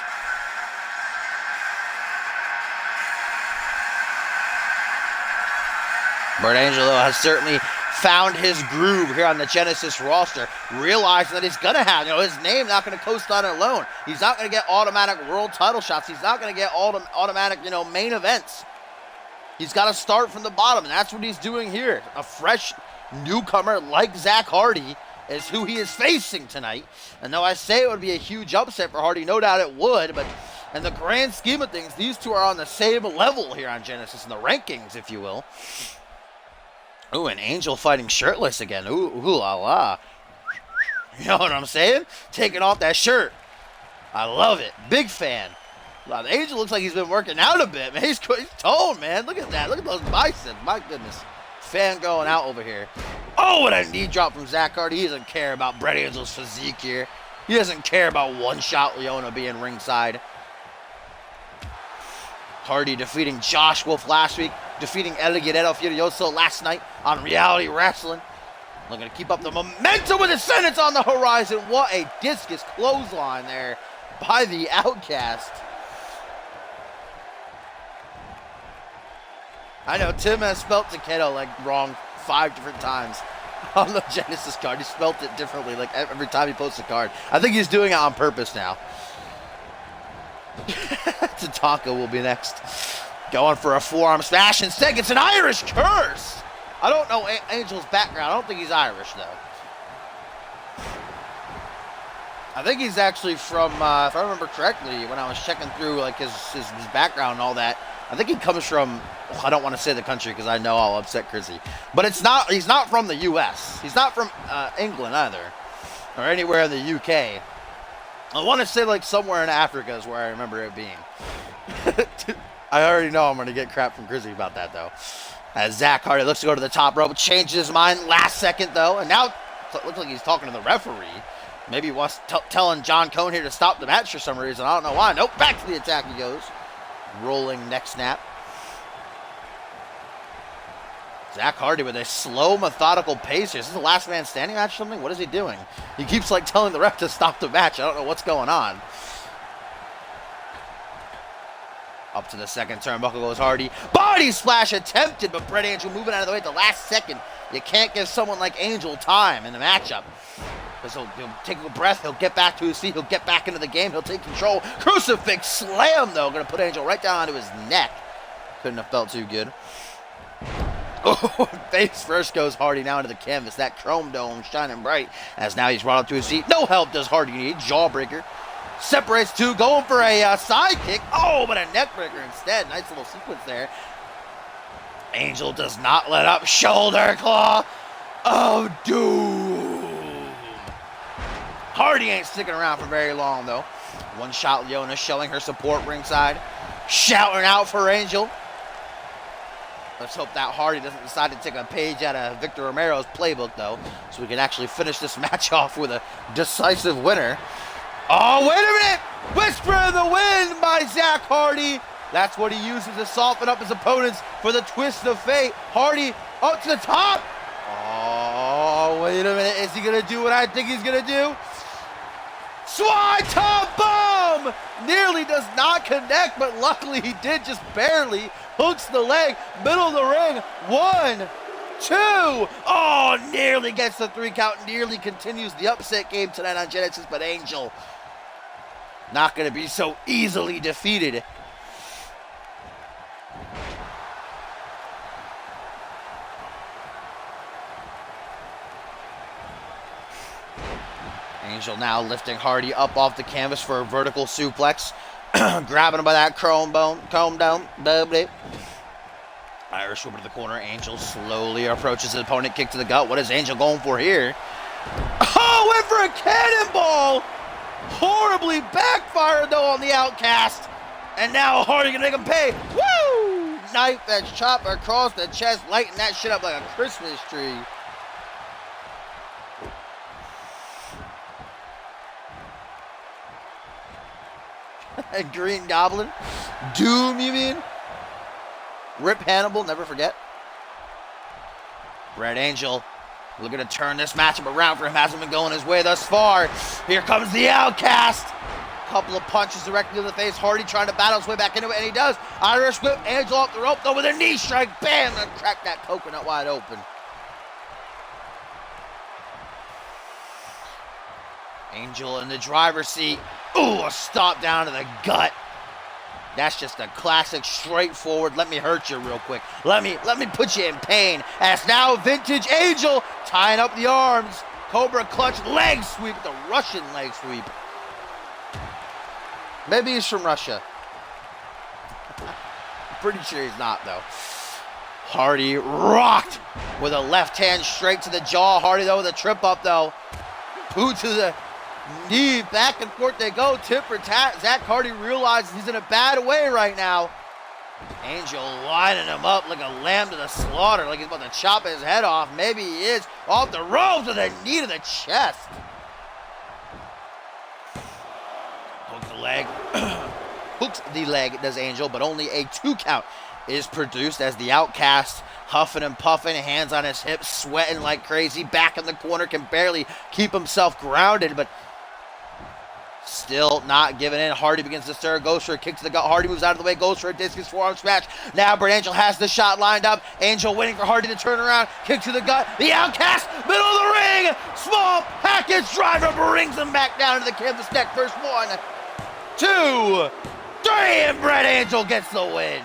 Brett Angel, though, has certainly found his groove here on the Genesis roster, realizing that he's going to have, his name not going to coast on it alone. He's not going to get automatic world title shots. He's not going to get automatic, main events. He's got to start from the bottom, and that's what he's doing here. A fresh newcomer like Zach Hardy is who he is facing tonight. And though I say it would be a huge upset for Hardy, no doubt it would, but in the grand scheme of things, these two are on the same level here on Genesis in the rankings, if you will. Ooh, an Angel fighting shirtless again. Ooh, la la. You know what I'm saying? Taking off that shirt. I love it. Big fan. Wow, the Angel looks like he's been working out a bit, man. He's toned, man. Look at that. Look at those biceps. My goodness. Fan going out over here. Oh, what a knee drop from Zach Hardy. He doesn't care about Brett Angel's physique here. He doesn't care about one-shot Leona being ringside. Hardy defeating Josh Wolf last week, defeating El Guerrero Furioso last night on Reality Wrestling. Looking to keep up the momentum with Ascendance on the horizon. What a discus clothesline there by the Outcast. I know Tim has spelt Takedo wrong 5 different times on the Genesis card. He spelt it differently every time he posts a card. I think he's doing it on purpose now. Tatanka will be next. Going for a forearm smash. Instead gets an Irish curse. I don't know Angel's background. I don't think he's Irish, though. I think he's actually from, if I remember correctly, when I was checking through his background and all that, I think he comes from, I don't want to say the country because I know I'll upset Chrissy. But he's not from the U.S. He's not from England either. Or anywhere in the UK. I want to say somewhere in Africa is where I remember it being. I already know I'm going to get crap from Grizzly about that, though. As Zach Hardy looks to go to the top rope, changes his mind last second, though. And now it looks like he's talking to the referee. Maybe he wants telling John Cone here to stop the match for some reason. I don't know why. Nope, back to the attack he goes. Rolling neck snap. Zach Hardy with a slow, methodical pace here. Is this a last man standing match or something? What is he doing? He keeps telling the ref to stop the match. I don't know what's going on. Up to the second turnbuckle goes Hardy. Body splash attempted, but Brett Angel moving out of the way at the last second. You can't give someone like Angel time in the matchup. Because he'll take a breath, he'll get back to his feet, he'll get back into the game, he'll take control. Crucifix slam, though. Going to put Angel right down onto his neck. Couldn't have felt too good. Oh, face first goes Hardy now into the canvas. That chrome dome shining bright as now he's brought up to his feet. No help does Hardy need. Jawbreaker. Separates two, going for a side kick. Oh, but a neck breaker instead. Nice little sequence there. Angel does not let up. Shoulder claw. Oh, doom. Hardy ain't sticking around for very long, though. One shot Leona showing her support ringside. Shouting out for Angel. Let's hope that Hardy doesn't decide to take a page out of Victor Romero's playbook, though, so we can actually finish this match off with a decisive winner. Oh, wait a minute! Whisper of the Wind by Zach Hardy. That's what he uses to soften up his opponents for the twist of fate. Hardy up to the top. Oh, wait a minute. Is he going to do what I think he's going to do? Swanton Bomb! Nearly does not connect, but luckily he did just barely. Hooks the leg, middle of the ring. 1, 2. Oh, nearly gets the 3 count. Nearly continues the upset game tonight on Genesis, but Angel not going to be so easily defeated. Angel now lifting Hardy up off the canvas for a vertical suplex. Grabbing him by that comb down. Irish whip to the corner. Angel slowly approaches his opponent. Kick to the gut. What is Angel going for here? Oh, went for a cannonball! Horribly backfired, though, on the Outcast. And now Hardy can make him pay. Woo! Knife edge chop across the chest, lighting that shit up like a Christmas tree. Green Goblin. Doom, you mean? Rip Hannibal, never forget. Brett Angel looking to turn this matchup around for him. Hasn't been going his way thus far. Here comes the Outcast. Couple of punches directly to the face. Hardy trying to battle his way back into it, and he does. Irish whip. Angel off the rope, though, with a knee strike. Bam! And crack that coconut wide open. Angel in the driver's seat. Ooh, a stop down to the gut. That's just a classic, straightforward, let me hurt you real quick. Let me put you in pain. As now vintage Angel tying up the arms. Cobra clutch leg sweep, the Russian leg sweep. Maybe he's from Russia. I'm pretty sure he's not, though. Hardy rocked with a left hand straight to the jaw. Hardy, though, with a trip up, though. Boot to the knee, back and forth they go, tip for tat. Zach Hardy realizes he's in a bad way right now. Angel lining him up like a lamb to the slaughter, like he's about to chop his head off. Maybe he is. Off the ropes with a knee to the chest. Hook the leg. Hooks the leg, does Angel, but only a 2 count is produced as the Outcast huffing and puffing, hands on his hips, sweating like crazy, back in the corner, can barely keep himself grounded, but still not giving in. Hardy begins to stir, goes for a kick to the gut. Hardy moves out of the way, goes for a discus forearm smash. Now Brett Angel has the shot lined up. Angel waiting for Hardy to turn around, kick to the gut. The Outcast, middle of the ring, small package driver brings him back down to the canvas neck. First 1, 2, 3, and Brett Angel gets the win.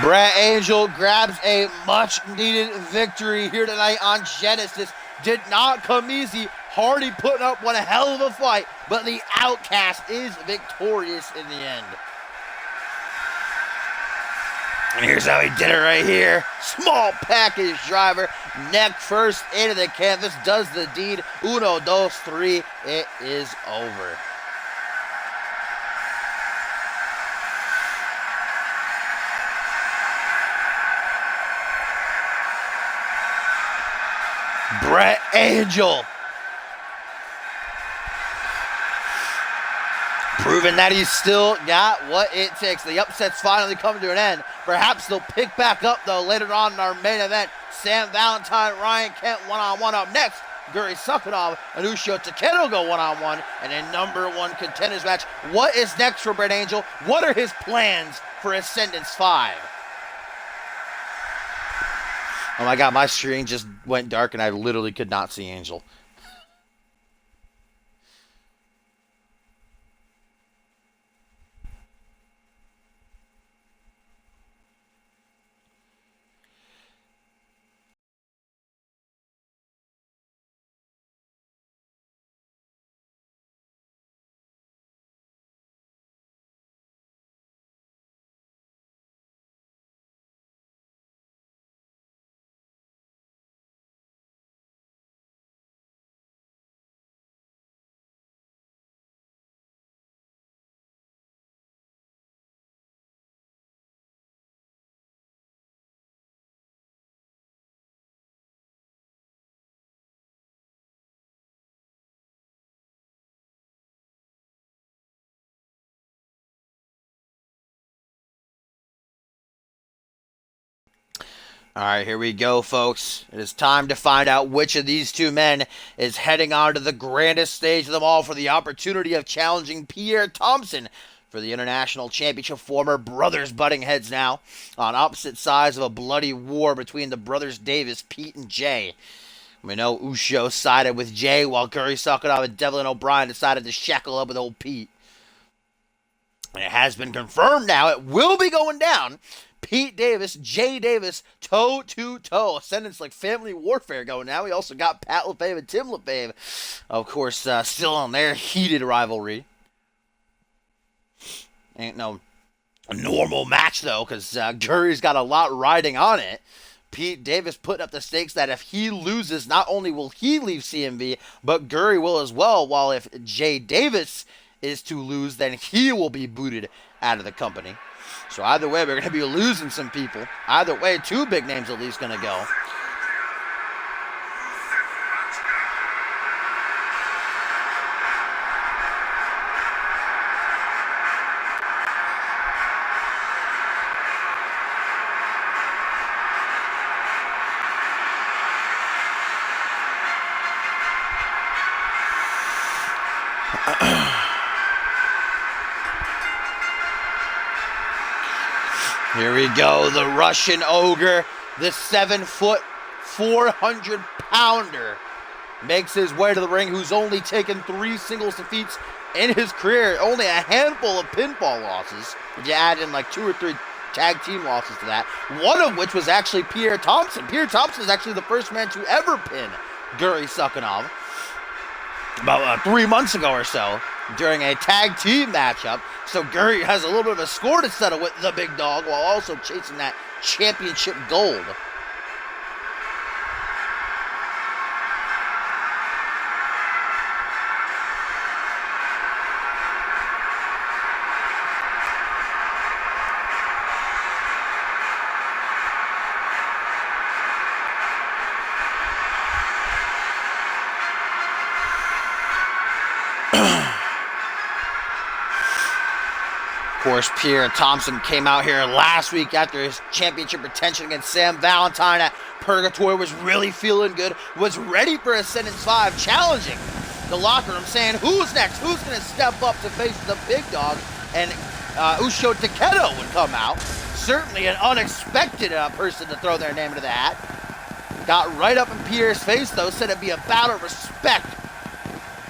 Brett Angel grabs a much-needed victory here tonight on Genesis. Did not come easy. Hardy putting up one hell of a fight, but the Outcast is victorious in the end. And here's how he did it right here. Small package driver, neck first into the canvas, does the deed. 1, 2, 3, it is over. Brett Angel proving that he's still got what it takes. The upset's finally coming to an end. Perhaps they'll pick back up, though, later on in our main event. Sam Valentine, Ryan Kent one-on-one up next. Guri Sukhanov and Ushio Takeda go one-on-one in a #1 contenders match. What is next for Brett Angel? What are his plans for Ascendance 5? Oh my God, my screen just went dark and I literally could not see Angel. All right, here we go, folks. It is time to find out which of these two men is heading on to the grandest stage of them all for the opportunity of challenging Pierre Thompson for the International Championship. Former brothers butting heads now on opposite sides of a bloody war between the brothers Davis, Pete, and Jay. We know Uso sided with Jay while Guri Sakuraba and Devlin O'Brien decided to shackle up with old Pete. And it has been confirmed now. It will be going down. Pete Davis, Jay Davis, toe-to-toe. Ascendants like family warfare going now. We also got Pat LeFave and Tim LeFave, of course, still on their heated rivalry. Ain't no normal match, though, because Guri's got a lot riding on it. Pete Davis putting up the stakes that if he loses, not only will he leave CMV, but Guri will as well, while if Jay Davis is to lose, then he will be booted out of the company. So either way, we're going to be losing some people. Either way, two big names at least going to go. Here we go, the Russian Ogre, the 7-foot, 400-pounder, makes his way to the ring, who's only taken 3 singles defeats in his career, only a handful of pinfall losses, if you add in like 2 or 3 tag team losses to that, one of which was actually Pierre Thompson. Pierre Thompson is actually the first man to ever pin Guri Sakuraba about 3 months ago or so, during a tag team matchup. So Guri has a little bit of a score to settle with the big dog while also chasing that championship gold. Of course, Pierre Thompson came out here last week after his championship retention against Sam Valentine at Purgatory, was really feeling good, was ready for Ascendance 5, challenging the locker room, saying, who's next? Who's going to step up to face the big dog? And Uso Takedo would come out. Certainly an unexpected person to throw their name into the hat. Got right up in Pierre's face, though, said it'd be a battle of respect.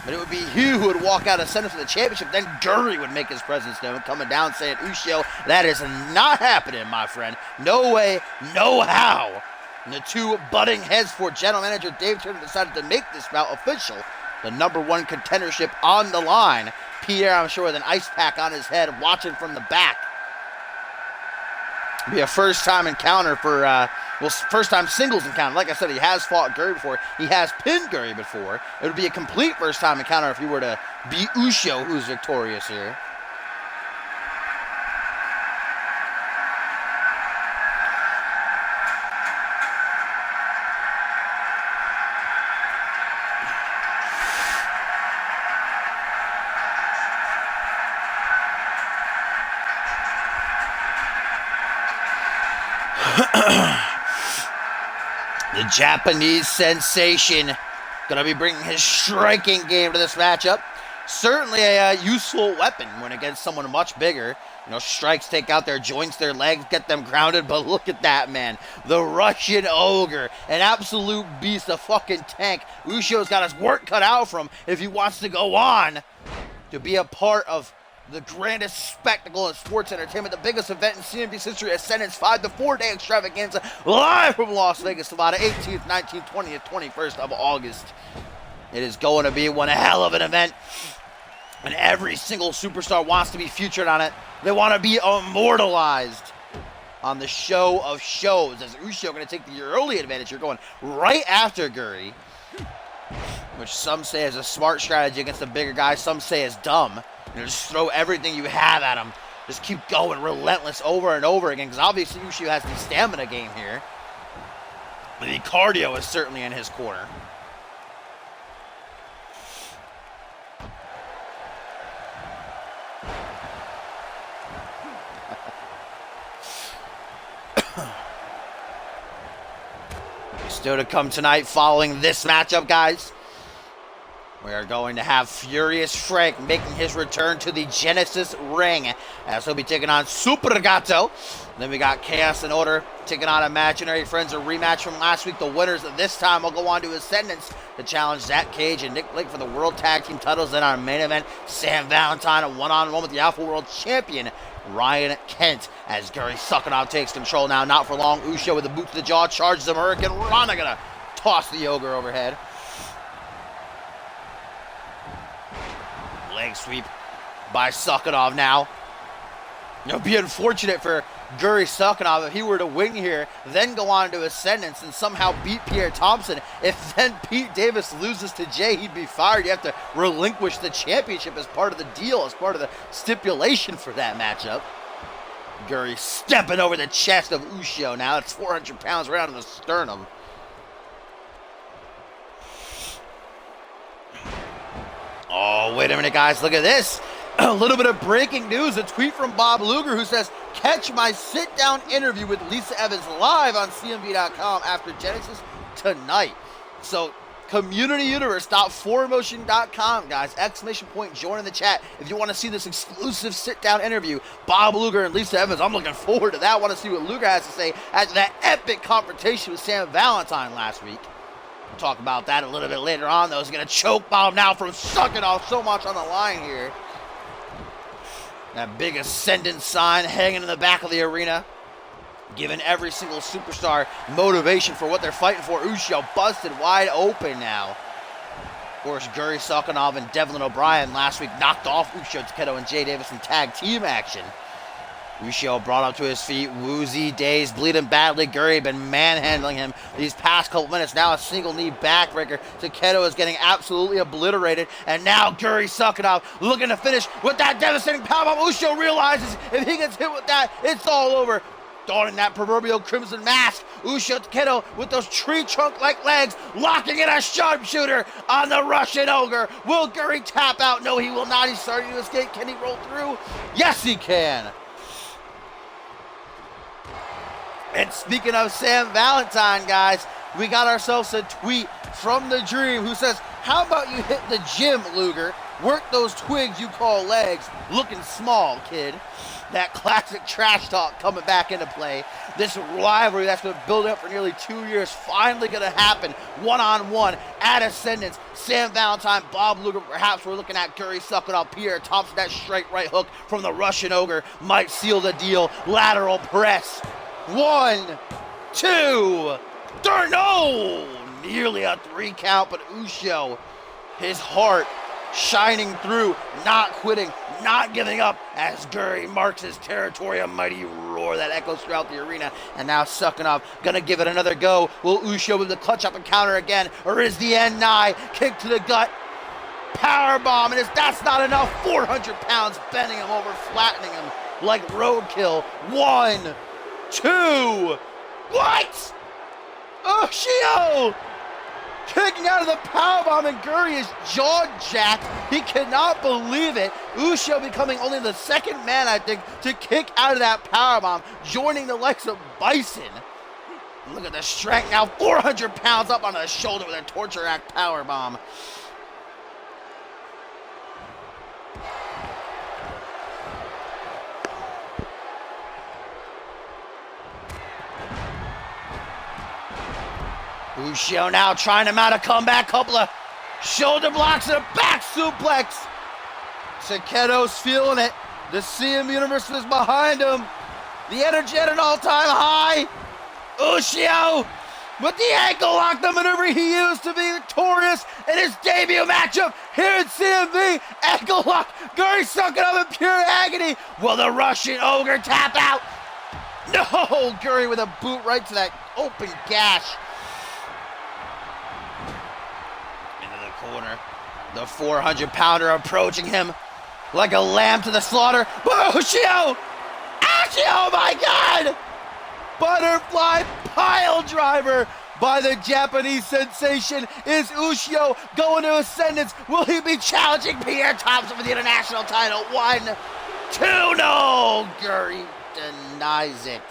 But it would be he who would walk out ascendant for the championship. Then Guri would make his presence known, coming down saying, Uso, that is not happening, my friend. No way, no how. And the two butting heads for general manager Dave Turner decided to make this bout official. The #1 contendership on the line. Pierre, I'm sure, with an ice pack on his head, watching from the back. Be a first-time encounter for, first-time singles encounter. Like I said, he has fought Guri before. He has pinned Guri before. It would be a complete first-time encounter if you were to beat Uso, who's victorious here. The Japanese sensation going to be bringing his striking game to this matchup. Certainly a useful weapon when against someone much bigger. You know, strikes take out their joints, their legs, get them grounded. But look at that, man. The Russian Ogre. An absolute beast, a fucking tank. Uso's got his work cut out for him if he wants to go on to be a part of the grandest spectacle in sports entertainment, the biggest event in CMV's history, Ascendance 5, the 4-day extravaganza, live from Las Vegas, Nevada, 18th, 19th, 20th, 21st of August. It is going to be one hell of an event, and every single superstar wants to be featured on it. They want to be immortalized on the show of shows. As Uso going to take the early advantage, you're going right after Guri, which some say is a smart strategy against a bigger guy, some say is dumb. You know, just throw everything you have at him. Just keep going relentless over and over again, because obviously Uso has the stamina game here. The cardio is certainly in his corner. Still to come tonight following this matchup, guys. We are going to have Furious Frank making his return to the Genesis ring, as he'll be taking on Super Gato. Then we got Chaos and Order taking on Imaginary Friends, a rematch from last week. The winners of this time will go on to Ascendance to challenge Zach Cage and Nick Blake for the World Tag Team titles. Then our main event, Sam Valentine, a one-on-one with the Alpha World Champion, Ryan Kent, as Gary Suckanov takes control now. Not for long, Uso with the boot to the jaw, charges the Hurricane Rana, gonna toss the Ogre overhead. Leg sweep by Suckanov now. It would be unfortunate for Guri Suckanov if he were to win here, then go on to Ascendance and somehow beat Pierre Thompson. If then Pete Davis loses to Jay, he'd be fired. You have to relinquish the championship as part of the deal, as part of the stipulation for that matchup. Guri stepping over the chest of Uso now. It's 400 pounds right out of the sternum. Oh, wait a minute, guys. Look at this. A little bit of breaking news. A tweet from Bob Luger who says, catch my sit-down interview with Lisa Evans live on CMV.com after Genesis tonight. So, communityuniverse.4motion.com, guys. Exclamation point, join in the chat if you want to see this exclusive sit-down interview. Bob Luger and Lisa Evans. I'm looking forward to that. I want to see what Luger has to say after that epic confrontation with Sam Valentine last week. We'll talk about that a little bit later on, though. He's going to choke bomb now from Suckanov. So much on the line here. That big Ascendant sign hanging in the back of the arena, giving every single superstar motivation for what they're fighting for. Uso busted wide open now. Of course, Guri Suckanov and Devlin O'Brien last week knocked off Uso Takedo and Jay Davis in tag team action. Uso brought up to his feet, woozy, dazed, bleeding badly. Guri been manhandling him these past couple minutes. Now a single knee backbreaker. Takedo is getting absolutely obliterated. And now Guri Suckanov looking to finish with that devastating powerbomb. Uso realizes if he gets hit with that, it's all over. Donning that proverbial crimson mask, Uso Takedo with those tree trunk-like legs, locking in a sharpshooter on the Russian Ogre. Will Guri tap out? No, he will not. He's starting to escape. Can he roll through? Yes, he can. And speaking of Sam Valentine, guys, we got ourselves a tweet from the Dream who says, how about you hit the gym, Luger? Work those twigs you call legs. Looking small, kid. That classic trash talk coming back into play. This rivalry that's been building up for nearly 2 years finally going to happen. One-on-one at Ascendance. Sam Valentine, Bob Luger. Perhaps we're looking at Guri Suckanov, Pierre Thompson. That straight right hook from the Russian Ogre might seal the deal. Lateral press. 1, 2, 3, no! Nearly a 3 count, but Uso, his heart shining through, not quitting, not giving up as Guri marks his territory. A mighty roar that echoes throughout the arena. And now Suckanov gonna give it another go. Will Uso with the clutch up and counter again, or is the end nigh? Kick to the gut. Powerbomb, and if that's not enough, 400 pounds bending him over, flattening him like roadkill. 1, 2, what? Uso kicking out of the powerbomb, and Guri is jaw-jacked. He cannot believe it. Uso becoming only the second man, I think, to kick out of that powerbomb, joining the likes of Bison. Look at the strength now, 400 pounds up on the shoulder with a torture rack powerbomb. Uso now trying to mount a comeback. Couple of shoulder blocks and a back suplex. Takedo's feeling it. The CM Universe is behind him. The energy at an all-time high. Uso with the ankle lock, the maneuver he used to be victorious in his debut matchup here in CMV. Ankle lock. Guri Suckanov in pure agony. Will the Russian Ogre tap out? No, Guri with a boot right to that open gash. Corner. The 400-pounder approaching him like a lamb to the slaughter. Uso! Oh my God! Butterfly pile driver by the Japanese sensation. Is Uso going to Ascendance? Will he be challenging Pierre Thompson for the international title? 1, 2, no! Guri denies it.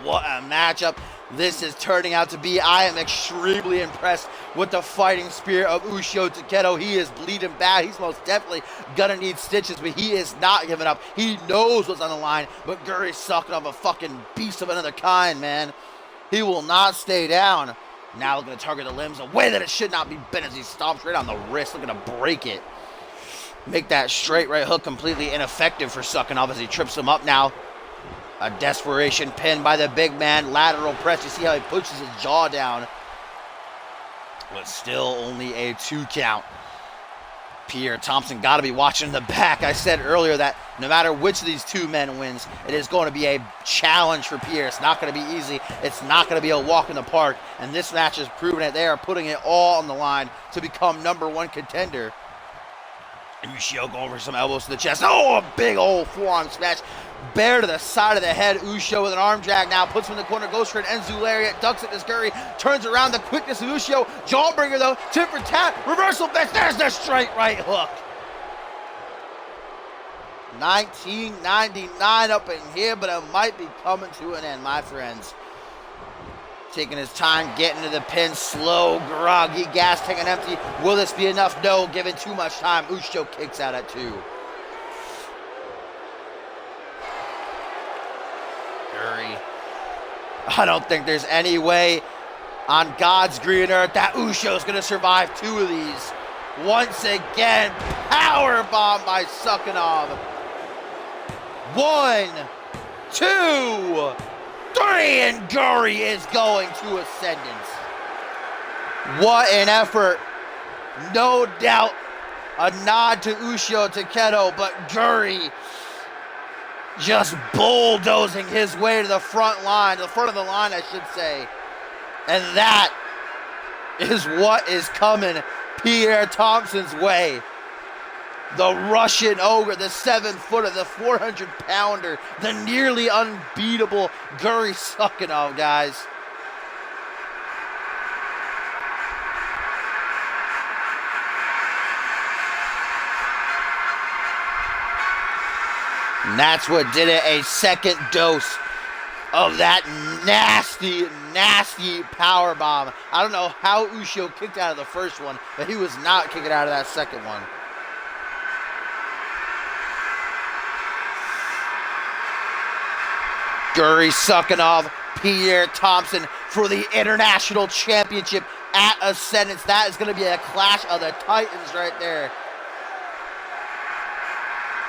what a matchup this is turning out to be. I am extremely impressed with the fighting spirit of Ushio Takedo. He is bleeding bad. He's most definitely gonna need stitches, but he is not giving up. He knows what's on the line, but Guri's sucking up a fucking beast of another kind, man. He will not stay down. Now looking to target the limbs, a way that it should not be bent as he stomps right on the wrist, looking to break it. Make that straight right hook completely ineffective for Suckinov as he trips him up now. A desperation pin by the big man. Lateral press. You see how he pushes his jaw down. But still only a 2 count. Pierre Thompson got to be watching the back. I said earlier that no matter which of these two men wins, it is going to be a challenge for Pierre. It's not going to be easy. It's not going to be a walk in the park. And this match has proven it. They are putting it all on the line to become #1 contender. Ushio going for some elbows to the chest. Oh, a big old forearm smash. Bear to the side of the head. Ushio with an arm drag now. Puts him in the corner. Goes for an Enzu lariat. Ducks it to Guri. Turns around. The quickness of Ushio. Jawbreaker though. Tip for tap. Reversal fence. There's the straight right hook. 1999 up in here, but it might be coming to an end, my friends. Taking his time, getting to the pin, slow, groggy, gas tank and empty. Will this be enough? No, given too much time. Ushio kicks out at 2. Guri. I don't think there's any way on God's green earth that Ushio's going to survive 2 of these. Once again, power bomb by Suckinov. 1, 2, 3, and Guri is going to ascendance. What an effort. No doubt a nod to Ushio Takedo, but Guri just bulldozing his way to the front line, the front of the line, I should say. And that is what is coming Pierre Thompson's way. The Russian ogre, the 7-footer, the 400-pounder, the nearly unbeatable Guri Suckinov, guys. And that's what did it, a second dose of that nasty, nasty power bomb. I don't know how Ushio kicked out of the first one, but he was not kicking out of that second one. Guri Suckinov, Pierre Thompson for the International Championship at Ascendance. That is going to be a clash of the Titans right there.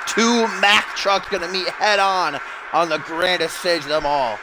2 Mack trucks going to meet head on the grandest stage of them all.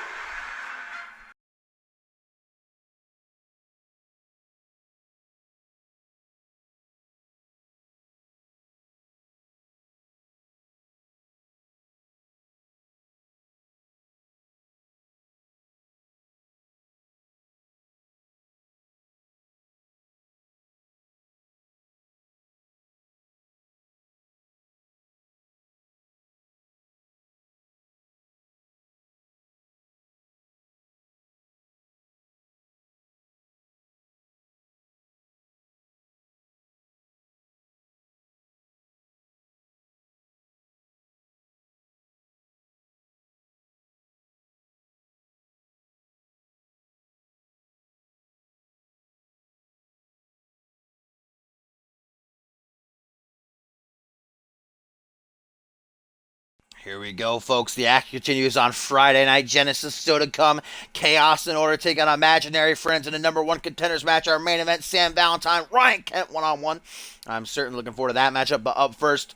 Here we go, folks. The action continues on Friday night. Genesis still to come. Chaos in order to take on Imaginary Friends in the #1 contenders match. Our main event, Sam Valentine, Ryan Kent one-on-one. I'm certainly looking forward to that matchup. But up first,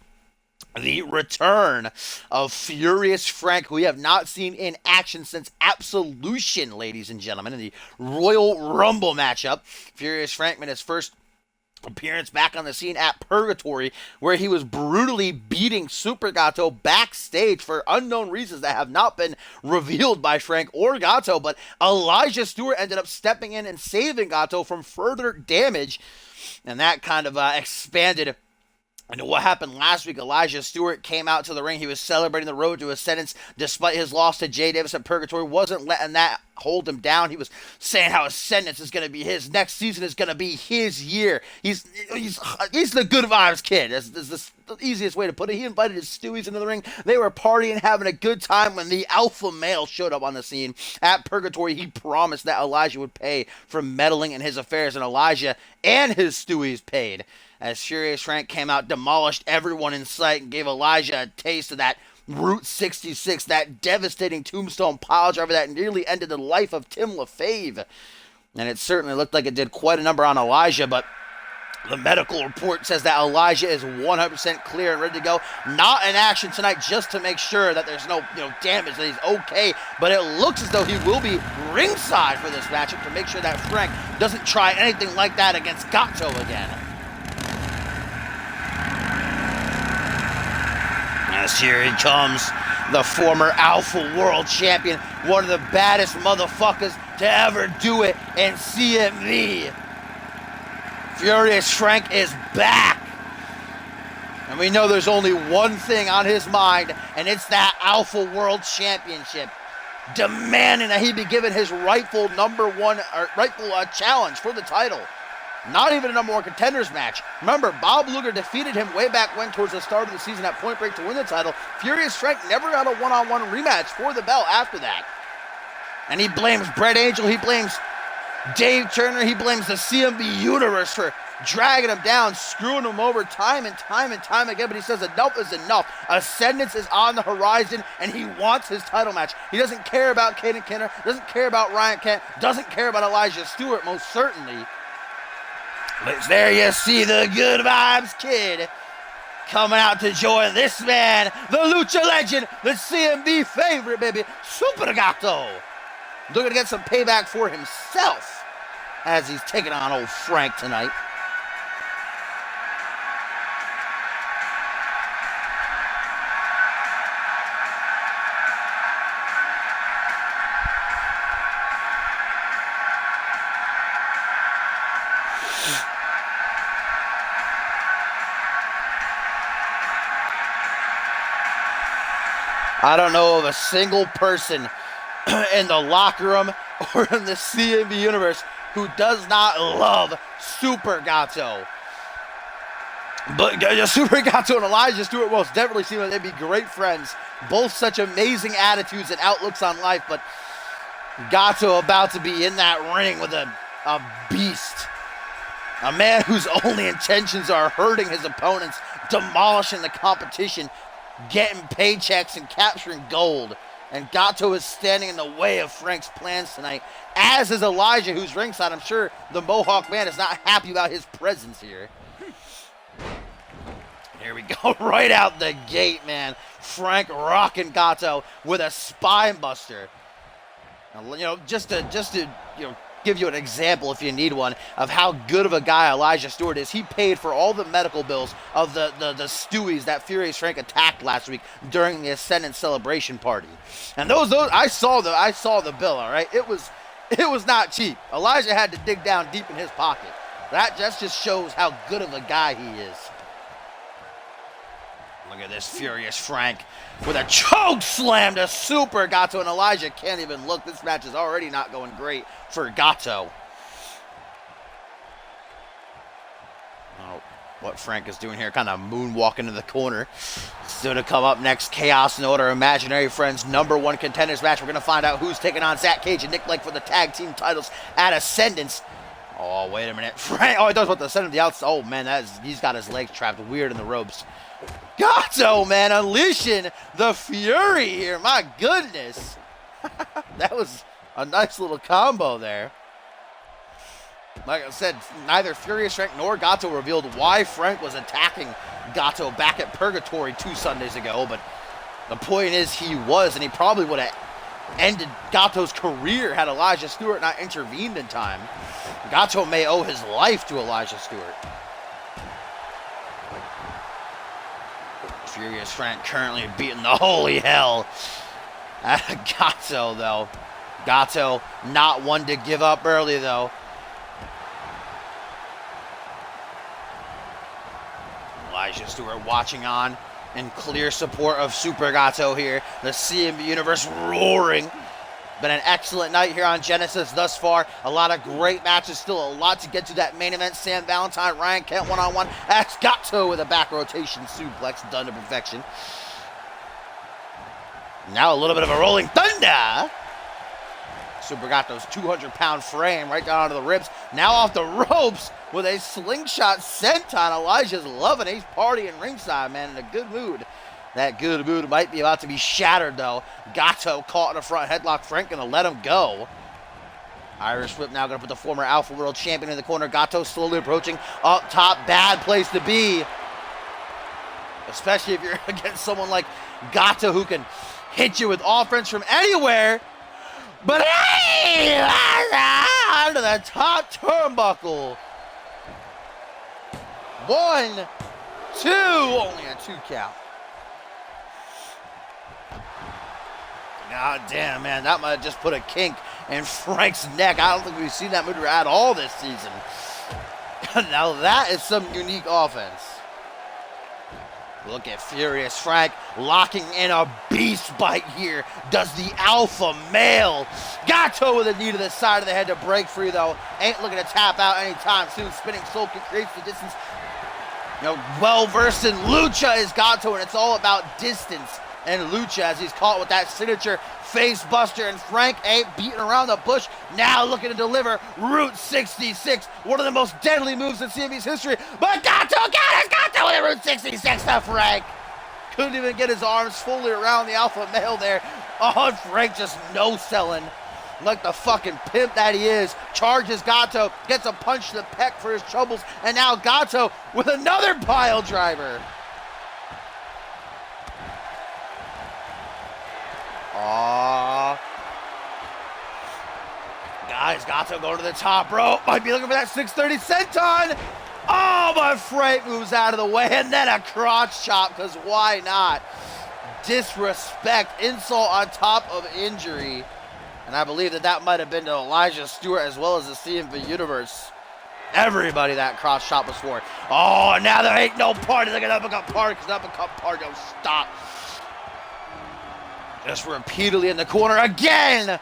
the return of Furious Frank, who we have not seen in action since Absolution, ladies and gentlemen, in the Royal Rumble matchup. Furious Frank made his first appearance back on the scene at Purgatory, where he was brutally beating Super Gato backstage for unknown reasons that have not been revealed by Frank or Gato, but Elijah Stewart ended up stepping in and saving Gato from further damage, and that kind of expanded And what happened last week, Elijah Stewart came out to the ring. He was celebrating the road to ascendance despite his loss to Jay Davis at Purgatory. Wasn't letting that hold him down. He was saying how ascendance is going to be his. Next season is going to be his year. He's the good vibes kid. That's the easiest way to put it. He invited his Stewies into the ring. They were partying, having a good time when the alpha male showed up on the scene. At Purgatory, he promised that Elijah would pay for meddling in his affairs, and Elijah and his Stewies paid. As Furious Frank came out, demolished everyone in sight, and gave Elijah a taste of that Route 66, that devastating tombstone piledriver that nearly ended the life of Tim LaFave. And it certainly looked like it did quite a number on Elijah, but the medical report says that Elijah is 100% clear and ready to go. Not in action tonight, just to make sure that there's no damage, that he's okay. But it looks as though he will be ringside for this matchup to make sure that Frank doesn't try anything like that against Gato again. As here he comes, the former Alpha World Champion, one of the baddest motherfuckers to ever do it in CMV. Furious Frank is back. And we know there's only one thing on his mind, and it's that Alpha World Championship. Demanding that he be given his rightful challenge for the title. Not even a number one contenders match. Remember, Bob Luger defeated him way back when towards the start of the season at Point Break to win the title. Furious Frank never got a one-on-one rematch for the belt after that. And he blames Brett Angel, he blames Dave Turner, he blames the CMV universe for dragging him down, screwing him over time and time again. But he says enough is enough. Ascendance is on the horizon, and he wants his title match. He doesn't care about Caden Kenner, doesn't care about Ryan Kent, doesn't care about Elijah Stewart, most certainly. But there you see the good vibes kid coming out to join this man, the Lucha legend, the CMV favorite, baby, Super Gato. Looking to get some payback for himself as he's taking on old Frank tonight. I don't know of a single person in the locker room or in the CMV universe who does not love Super Gato. But Super Gato and Elijah Stewart most definitely seem like they'd be great friends. Both such amazing attitudes and outlooks on life, but Gato about to be in that ring with a beast. A man whose only intentions are hurting his opponents, demolishing the competition, getting paychecks and capturing gold. And Gato is standing in the way of Frank's plans tonight, as is Elijah, who's ringside. I'm sure the Mohawk man is not happy about his presence here. Here we go, right out the gate, man. Frank rocking Gato with a spine buster. Now, just to give you an example, if you need one, of how good of a guy Elijah Stewart is. He paid for all the medical bills of the Stewies that Furious Frank attacked last week during the Ascendant celebration party. And those I saw the bill, all right? It was not cheap. Elijah had to dig down deep in his pocket. That just shows how good of a guy he is. Look at this Furious Frank with a choke slam to Super Gato, and Elijah can't even look. This match is already not going great for Gato. Oh, what Frank is doing here, kind of moonwalking to the corner. Still to come up next, Chaos and Order Imaginary Friends #1 contenders match. We're going to find out who's taking on Zach Cage and Nick Blake for the tag team titles at Ascendance. Oh, wait a minute. Frank, he does want to send him the outside. Oh, man, he's got his legs trapped weird in the ropes. Gato, man, unleashing the fury here. My goodness. That was a nice little combo there. Like I said, neither Furious Frank nor Gato revealed why Frank was attacking Gato back at Purgatory 2 Sundays ago, but the point is he was, and he probably would have ended Gato's career had Elijah Stewart not intervened in time. Gato may owe his life to Elijah Stewart. Furious Frank currently beating the holy hell out of Gato, though. Gato not one to give up early, though. Elijah Elijah Stewart watching on in clear support of Super Gato here. The CMV Universe roaring. Been an excellent night here on Genesis thus far. A lot of great matches. Still a lot to get to that main event. Sam Valentine, Ryan Kent one-on-one. That's Gato with a back rotation suplex done to perfection. Now a little bit of a rolling thunder. Super Gato's 200-pound frame right down onto the ribs. Now off the ropes with a slingshot senton. Elijah's loving it. He's partying ringside, man, in a good mood. That good mood might be about to be shattered, though. Gato caught in a front headlock. Frank gonna let him go. Irish Whip now gonna put the former Alpha World Champion in the corner. Gato slowly approaching up top. Bad place to be. Especially if you're against someone like Gato who can hit you with offense from anywhere. But hey, onto the top turnbuckle. 1, 2, only a 2 count. God damn, man, that might have just put a kink in Frank's neck. I don't think we've seen that move at all this season. Now that is some unique offense. Look at Furious Frank locking in a beast bite here. Does the alpha male. Gato with a knee to the side of the head to break free, though. Ain't looking to tap out anytime soon. Spinning soul kick creates the distance. You know, well-versed in lucha is Gato, and it's all about distance and lucha as he's caught with that signature face buster, and Frank ain't beating around the bush. Now looking to deliver Route 66, one of the most deadly moves in CMV's history. But Gato got it! Gato with a Route 66 to Frank. Couldn't even get his arms fully around the alpha male there. Oh, Frank just no-selling like the fucking pimp that he is. Charges Gato, gets a punch to the pec for his troubles, and now Gato with another pile driver. Aww. Guys, Gato going to the top rope. Might be looking for that 630 senton. Oh, but Frank moves out of the way, and then a crotch chop, because why not? Disrespect, insult on top of injury. And I believe that might have been to Elijah Stewart as well as the CMV Universe. Everybody that cross chop was for. Oh, now there ain't no party like an uppercut party, because an uppercut party don't stop. Just repeatedly in the corner again.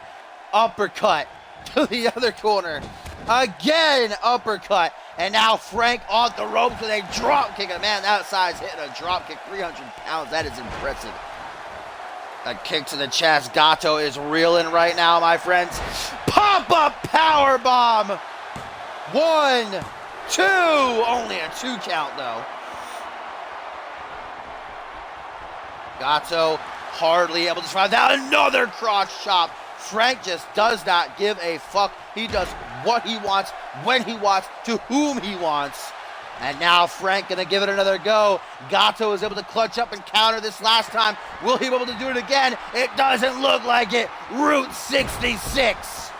Uppercut to the other corner. Again, uppercut. And now Frank off the ropes with a drop kick. A man that size hitting a drop kick, 300 pounds. That is impressive. A kick to the chest. Gato is reeling right now, my friends. Pop-up power bomb. 1, 2. Only a 2 count, though. Gato hardly able to survive that. Another cross chop. Frank just does not give a fuck. He does what he wants, when he wants, to whom he wants. And now Frank gonna give it another go. Gato is able to clutch up and counter this last time. Will he be able to do it again? It doesn't look like it. Route 66.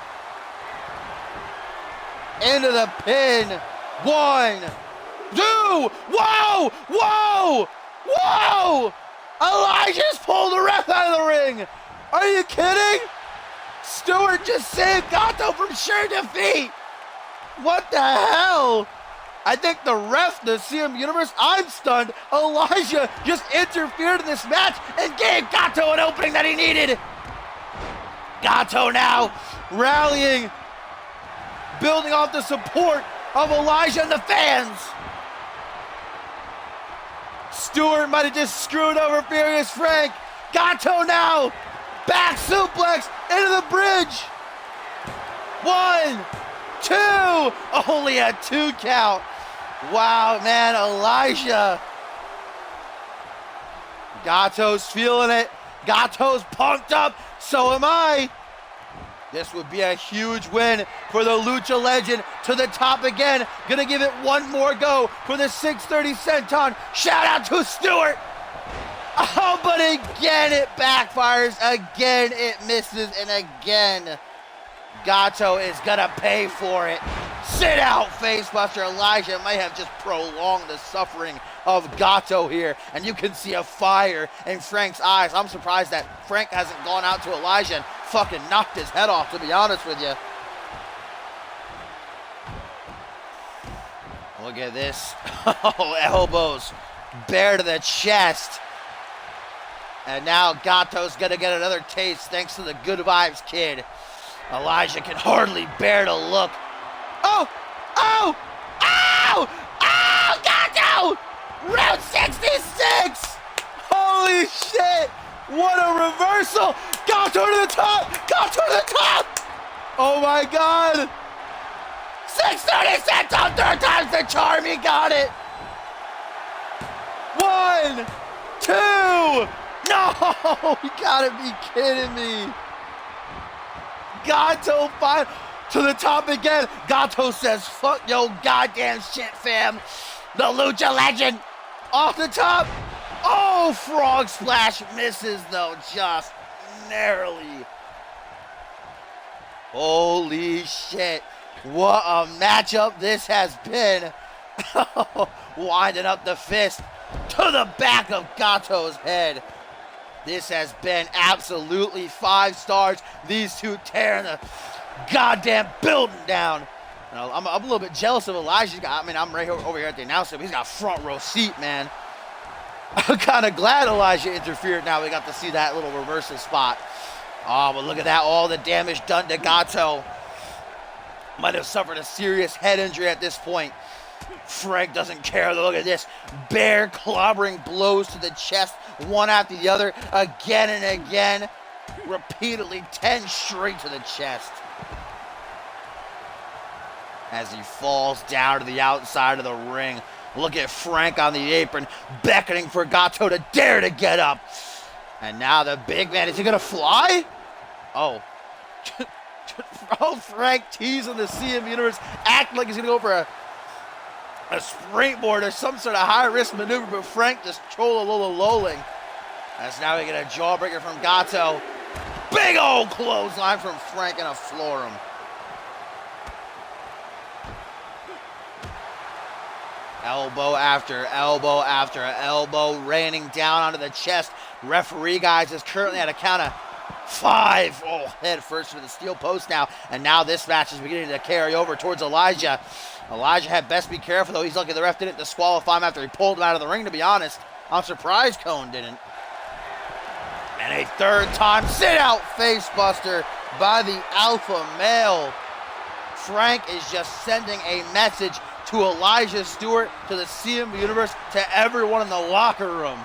Into the pin. 1, 2. Whoa! Whoa! Whoa! Elijah's pulled the ref out of the ring. Are you kidding? Stewart just saved Gato from sure defeat. What the hell? I think the ref, the CM Universe, I'm stunned. Elijah just interfered in this match and gave Gato an opening that he needed. Gato now rallying, building off the support of Elijah and the fans. Stewart might have just screwed over Furious Frank. Gato now, back suplex into the bridge. 1, 2, only a 2 count. Wow, man, Elijah. Gato's feeling it. Gato's pumped up, so am I. This would be a huge win for the Lucha Legend to the top again. Gonna give it one more go for the 630 senton. Shout out to Stewart. Oh, but again it backfires. Again it misses, and again Gato is gonna pay for it. Sit out, facebuster. Elijah might have just prolonged the suffering of Gato here, and you can see a fire in Frank's eyes. I'm surprised that Frank hasn't gone out to Elijah and fucking knocked his head off, to be honest with you. Look at this. Oh, elbows Bear to the chest. And now Gato's going to get another taste thanks to the Good Vibes Kid. Elijah can hardly bear to look. Oh! Oh! Oh! Oh! Gato! Route 66! Holy shit! What a reversal! Gato to the top! Gato to the top! Oh my god! 636 on third time's the charm, he got it! 1, 2! No! You gotta be kidding me! Gato to the top again. Gato says, fuck yo goddamn shit, fam. The Lucha Legend off the top. Oh, frog splash misses though, just narrowly. Holy shit. What a matchup this has been. Winding up the fist to the back of Gato's head. This has been absolutely 5 stars. These two tearing the goddamn building down. You know, I'm a little bit jealous of Elijah. I'm right over here at the announcement. He's got front row seat, man. I'm kind of glad Elijah interfered. Now we got to see that little reversal spot. Oh, but look at that. All the damage done to Gato. Might have suffered a serious head injury at this point. Frank doesn't care. Look at this. Bear clobbering blows to the chest, one after the other, again and again. Repeatedly, 10 straight to the chest. As he falls down to the outside of the ring. Look at Frank on the apron, beckoning for Gato to dare to get up. And now the big man, is he gonna fly? Oh. Oh, Frank teasing the CMV Universe, acting like he's gonna go for a springboard or some sort of high-risk maneuver, but Frank just lolling. As now we get a jawbreaker from Gato. Big old clothesline from Frank and a floor him. Elbow after elbow after elbow, raining down onto the chest. Referee, guys, is currently at a count of 5. Oh, head first for the steel post now. And now this match is beginning to carry over towards Elijah. Elijah had best be careful, though. He's lucky the ref didn't disqualify him after he pulled him out of the ring, to be honest. I'm surprised Cone didn't. And a third time sit-out facebuster by the alpha male. Frank is just sending a message to Elijah Stewart, to the CMV Universe, to everyone in the locker room,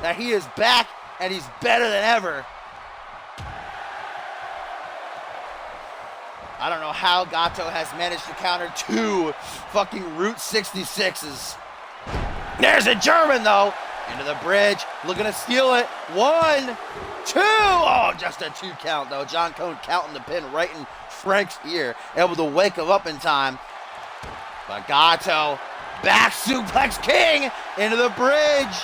that he is back and he's better than ever. I don't know how Gato has managed to counter 2 fucking Route 66s. There's a German, though. Into the bridge, looking to steal it. 1, 2. Oh, just a 2 count, though. John Cone counting the pin right in Frank's ear, able to wake him up in time. But Gato, back suplex king into the bridge.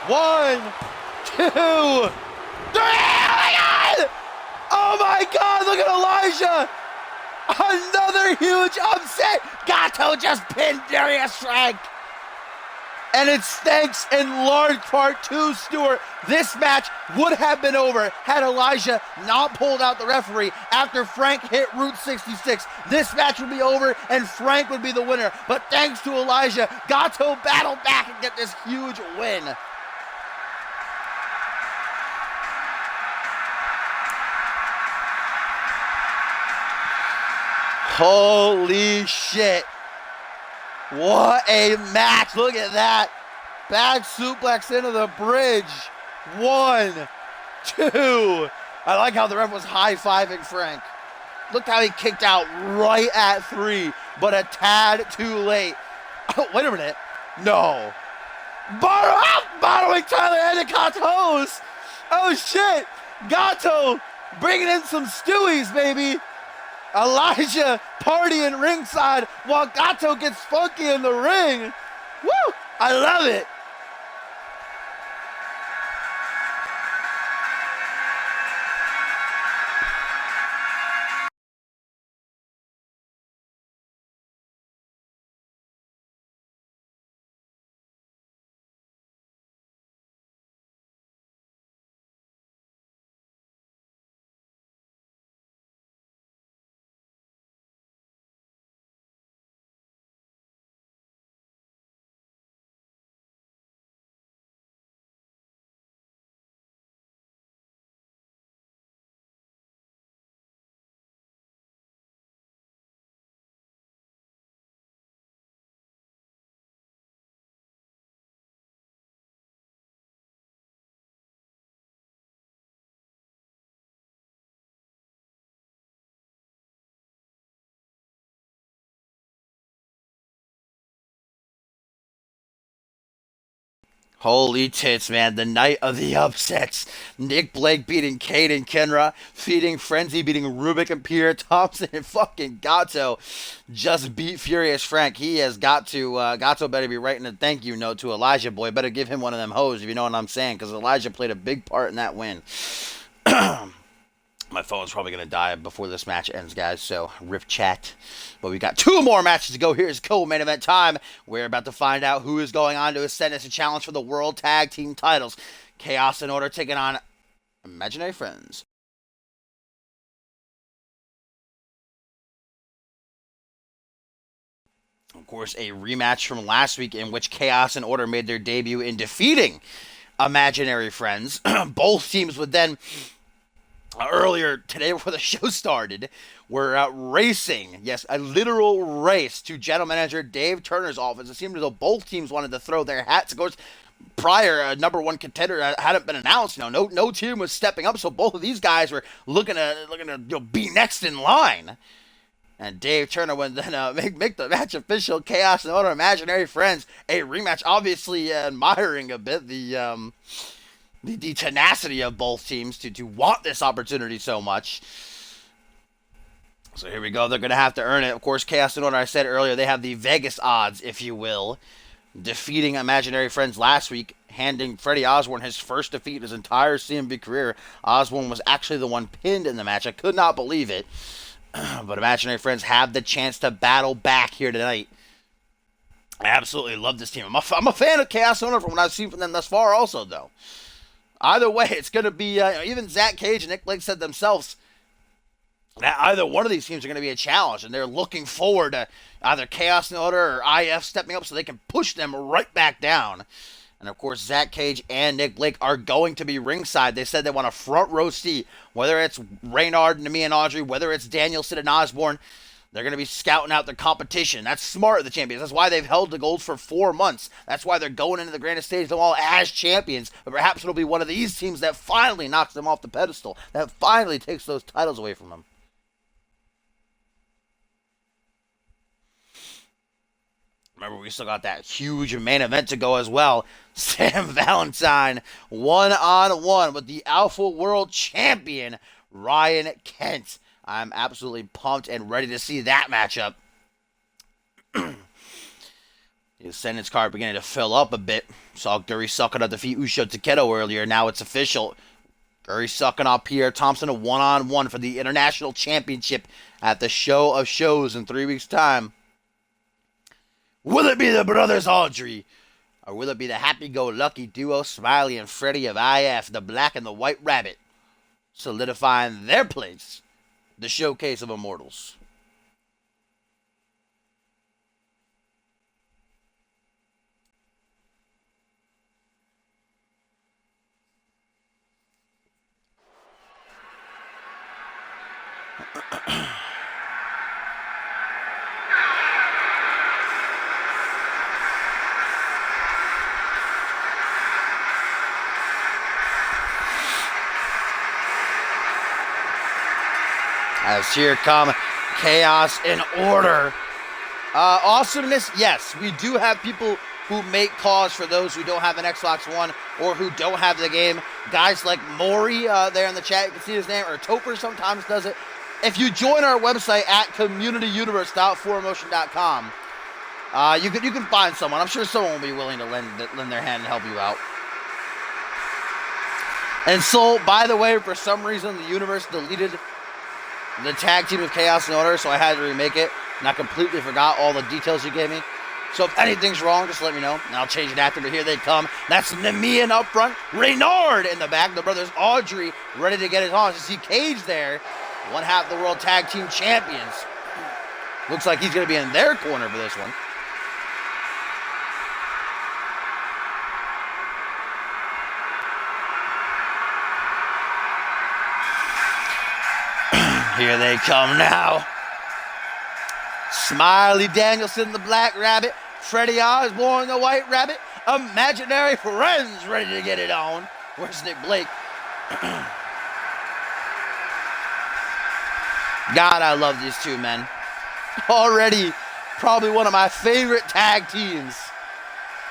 1, 2, 3. Oh my God! Oh my God! Look at Elijah! Another huge upset. Gato just pinned Darius Frank. And it's thanks in large part to Stewart. This match would have been over had Elijah not pulled out the referee after Frank hit Route 66. This match would be over and Frank would be the winner. But thanks to Elijah, Gato battled back and get this huge win. Holy shit. What a match. Look at that. Back suplex into the bridge. 1, 2. I like how the ref was high-fiving Frank. Look how he kicked out right at 3, but a tad too late. Oh, wait a minute. No. Borrowing Tyler Endicott's hose. Oh, shit. Gato bringing in some Stewies, baby. Elijah partying ringside while Gato gets funky in the ring. Woo! I love it. Holy tits, man. The night of the upsets. Nick Blake beating Cade and Kenra, feeding Frenzy, beating Rubik and Pierre Thompson, and fucking Gato just beat Furious Frank. He has Gato better be writing a thank you note to Elijah Boy. Better give him one of them hoes, if you know what I'm saying, because Elijah played a big part in that win. My phone's probably going to die before this match ends, guys, so rip chat. But we got 2 more matches to go. Here's co-main event time. We're about to find out who is going on to ascend as a challenge for the World Tag Team titles. Chaos and Order taking on Imaginary Friends. Of course, a rematch from last week in which Chaos and Order made their debut in defeating Imaginary Friends. Both teams would then earlier today before the show started, we're racing, yes, a literal race to general manager Dave Turner's office. It seemed as though both teams wanted to throw their hats. Of course, prior, a number one contender hadn't been announced. No team was stepping up, so both of these guys were looking to be next in line. And Dave Turner would then make the match official. Chaos and Order Imaginary Friends, a rematch. Obviously, admiring a bit the tenacity of both teams to want this opportunity so much. So here we go. They're going to have to earn it. Of course, Chaos and Order, I said earlier, they have the Vegas odds, if you will. Defeating Imaginary Friends last week, handing Freddie Osborne his first defeat in his entire CMV career. Osborne was actually the one pinned in the match. I could not believe it. But Imaginary Friends have the chance to battle back here tonight. I absolutely love this team. I'm a fan of Chaos and Order from what I've seen from them thus far also, though. Either way, it's going to be, even Zach Cage and Nick Blake said themselves that either one of these teams are going to be a challenge, and they're looking forward to either Chaos and Order or IF stepping up so they can push them right back down. And of course, Zach Cage and Nick Blake are going to be ringside. They said they want a front row seat, whether it's Reynard and me and Audrey, whether it's Danielson and Osborne. They're going to be scouting out the competition. That's smart of the champions. That's why they've held the gold for 4 months. That's why they're going into the grandest stage of them all as champions. But perhaps it'll be one of these teams that finally knocks them off the pedestal, that finally takes those titles away from them. Remember, we still got that huge main event to go as well. Sam Valentine, one-on-one with the Alpha World Champion, Ryan Kent. I'm absolutely pumped and ready to see that matchup. The Ascendance card beginning to fill up a bit. Saw Guri Sucking up defeat Usho Takedo earlier. Now it's official. Guri Sucking off Pierre Thompson a one-on-one for the International Championship at the Show of Shows in 3 weeks' time. Will it be the brothers Audrey? Or will it be the happy-go-lucky duo Smiley and Freddy of IF, the Black and the White Rabbit, solidifying their place, the Showcase of Immortals? As here come Chaos and Order. Awesomeness, yes. We do have people who make calls for those who don't have an Xbox One or who don't have the game. Guys like Maury there in the chat, you can see his name, or Topher sometimes does it. If you join our website at communityuniverse.4motion.com, you can find someone. I'm sure someone will be willing to lend their hand and help you out. And so, by the way, for some reason, the universe deleted the tag team of Chaos and Order, so I had to remake it, and I completely forgot all the details you gave me. So if anything's wrong, just let me know, and I'll change it after, but here they come. That's Namian up front, Reynard in the back, the brothers Audrey ready to get it on. You see Cage there, one half the World Tag Team Champions. Looks like he's going to be in their corner for this one. Here they come now. Smiley Danielson, the Black Rabbit. Freddie Osborne, the White Rabbit. Imaginary Friends ready to get it on. Where's Nick Blake? God, I love these two men. Already probably one of my favorite tag teams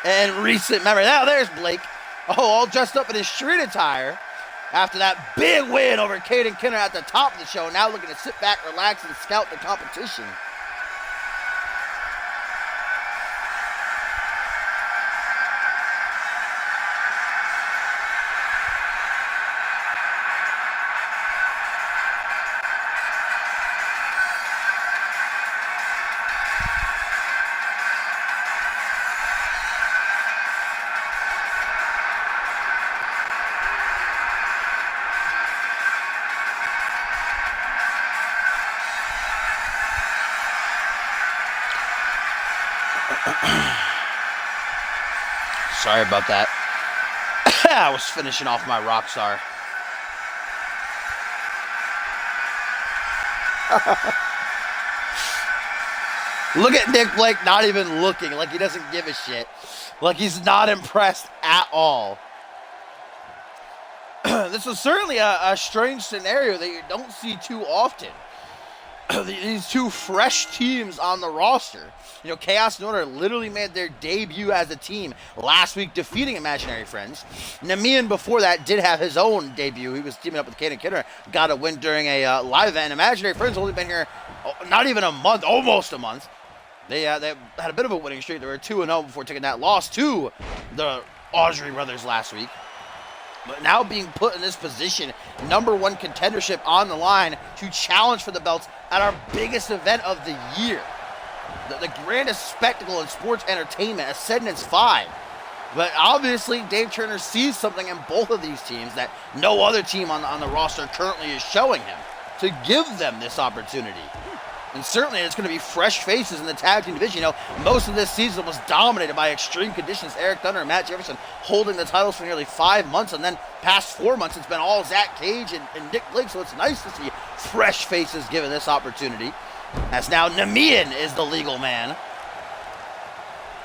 in recent memory. Now there's Blake. Oh, all dressed up in his street attire after that big win over Caden Kinner at the top of the show. Now looking to sit back, relax, and scout the competition. Sorry about that. I was finishing off my Rockstar. Look at Nick Blake not even looking, like he doesn't give a shit. Like he's not impressed at all. This was certainly a strange scenario that you don't see too often. These two fresh teams on the roster. You know, Chaos and Order literally made their debut as a team last week, defeating Imaginary Friends. Namian before that did have his own debut. He was teaming up with Caden Kidder, got a win during a live event. Imaginary Friends only been here not even a month, almost a month. They had a bit of a winning streak. They were 2-0 before taking that loss to the Audrey brothers last week. But now being put in this position, #1 contendership on the line to challenge for the belts at our biggest event of the year. The grandest spectacle in sports entertainment, Ascendance 5. But obviously, Dave Turner sees something in both of these teams that no other team on the roster currently is showing him to give them this opportunity. And certainly it's going to be fresh faces in the tag team division. You know, most of this season was dominated by extreme conditions. Eric Thunder and Matt Jefferson holding the titles for nearly 5 months. And then past 4 months, it's been all Zach Cage and Nick Blake. So it's nice to see fresh faces given this opportunity. As now Namian is the legal man.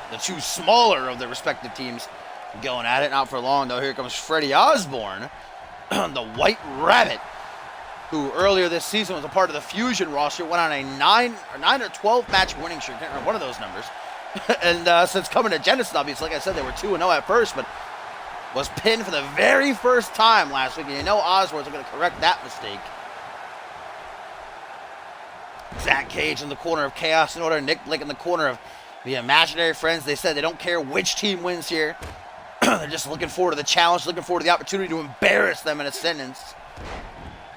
The two smaller of the respective teams going at it. Not for long, though. Here comes Freddie Osborne, the White Rabbit, who earlier this season was a part of the Fusion roster, went on a 9 or 12 match winning streak. I can't remember one of those numbers. And since coming to Genesis, obviously, like I said, they were 2-0 at first, but was pinned for the very first time last week. And you know Osborne's going to correct that mistake. Zach Cage in the corner of Chaos and Order, Nick Blake in the corner of the Imaginary Friends. They said they don't care which team wins here. They're just looking forward to the challenge, looking forward to the opportunity to embarrass them in Ascendance,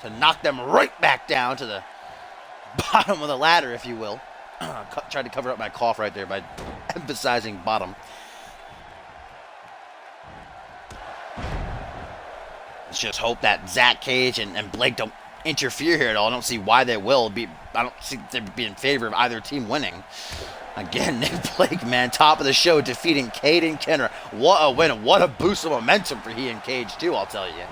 to knock them right back down to the bottom of the ladder, if you will. Tried to cover up my cough right there by emphasizing bottom. Let's just hope that Zach Cage and Blake don't interfere here at all. I don't see why they will. I don't see they'd be in favor of either team winning. Again, Nick Blake, man, top of the show, defeating Caden Kenner. What a win. What a boost of momentum for he and Cage, too, I'll tell you.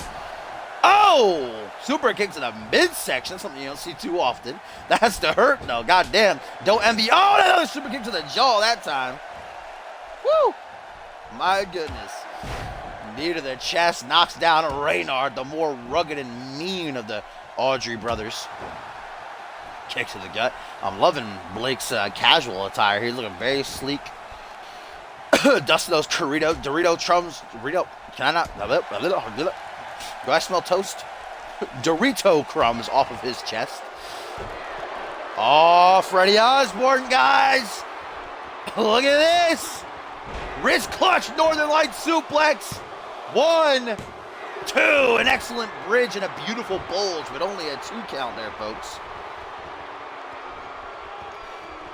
Oh! Super kick to the midsection. Something you don't see too often. That's to hurt, though. God damn. Don't envy. Oh, another super kick to the jaw that time. Woo! My goodness. Knee to the chest. Knocks down Reynard, the more rugged and mean of the Audrey brothers. Kick to the gut. I'm loving Blake's casual attire. He's looking very sleek. Dusting those Dorito crumbs. Dorito. Can I not? Do I smell toast? Dorito crumbs off of his chest. Oh, Freddie Osborne, guys. Look at this. Wrist clutch, Northern Light suplex. 1, 2. An excellent bridge and a beautiful bulge, but only a 2 count there, folks.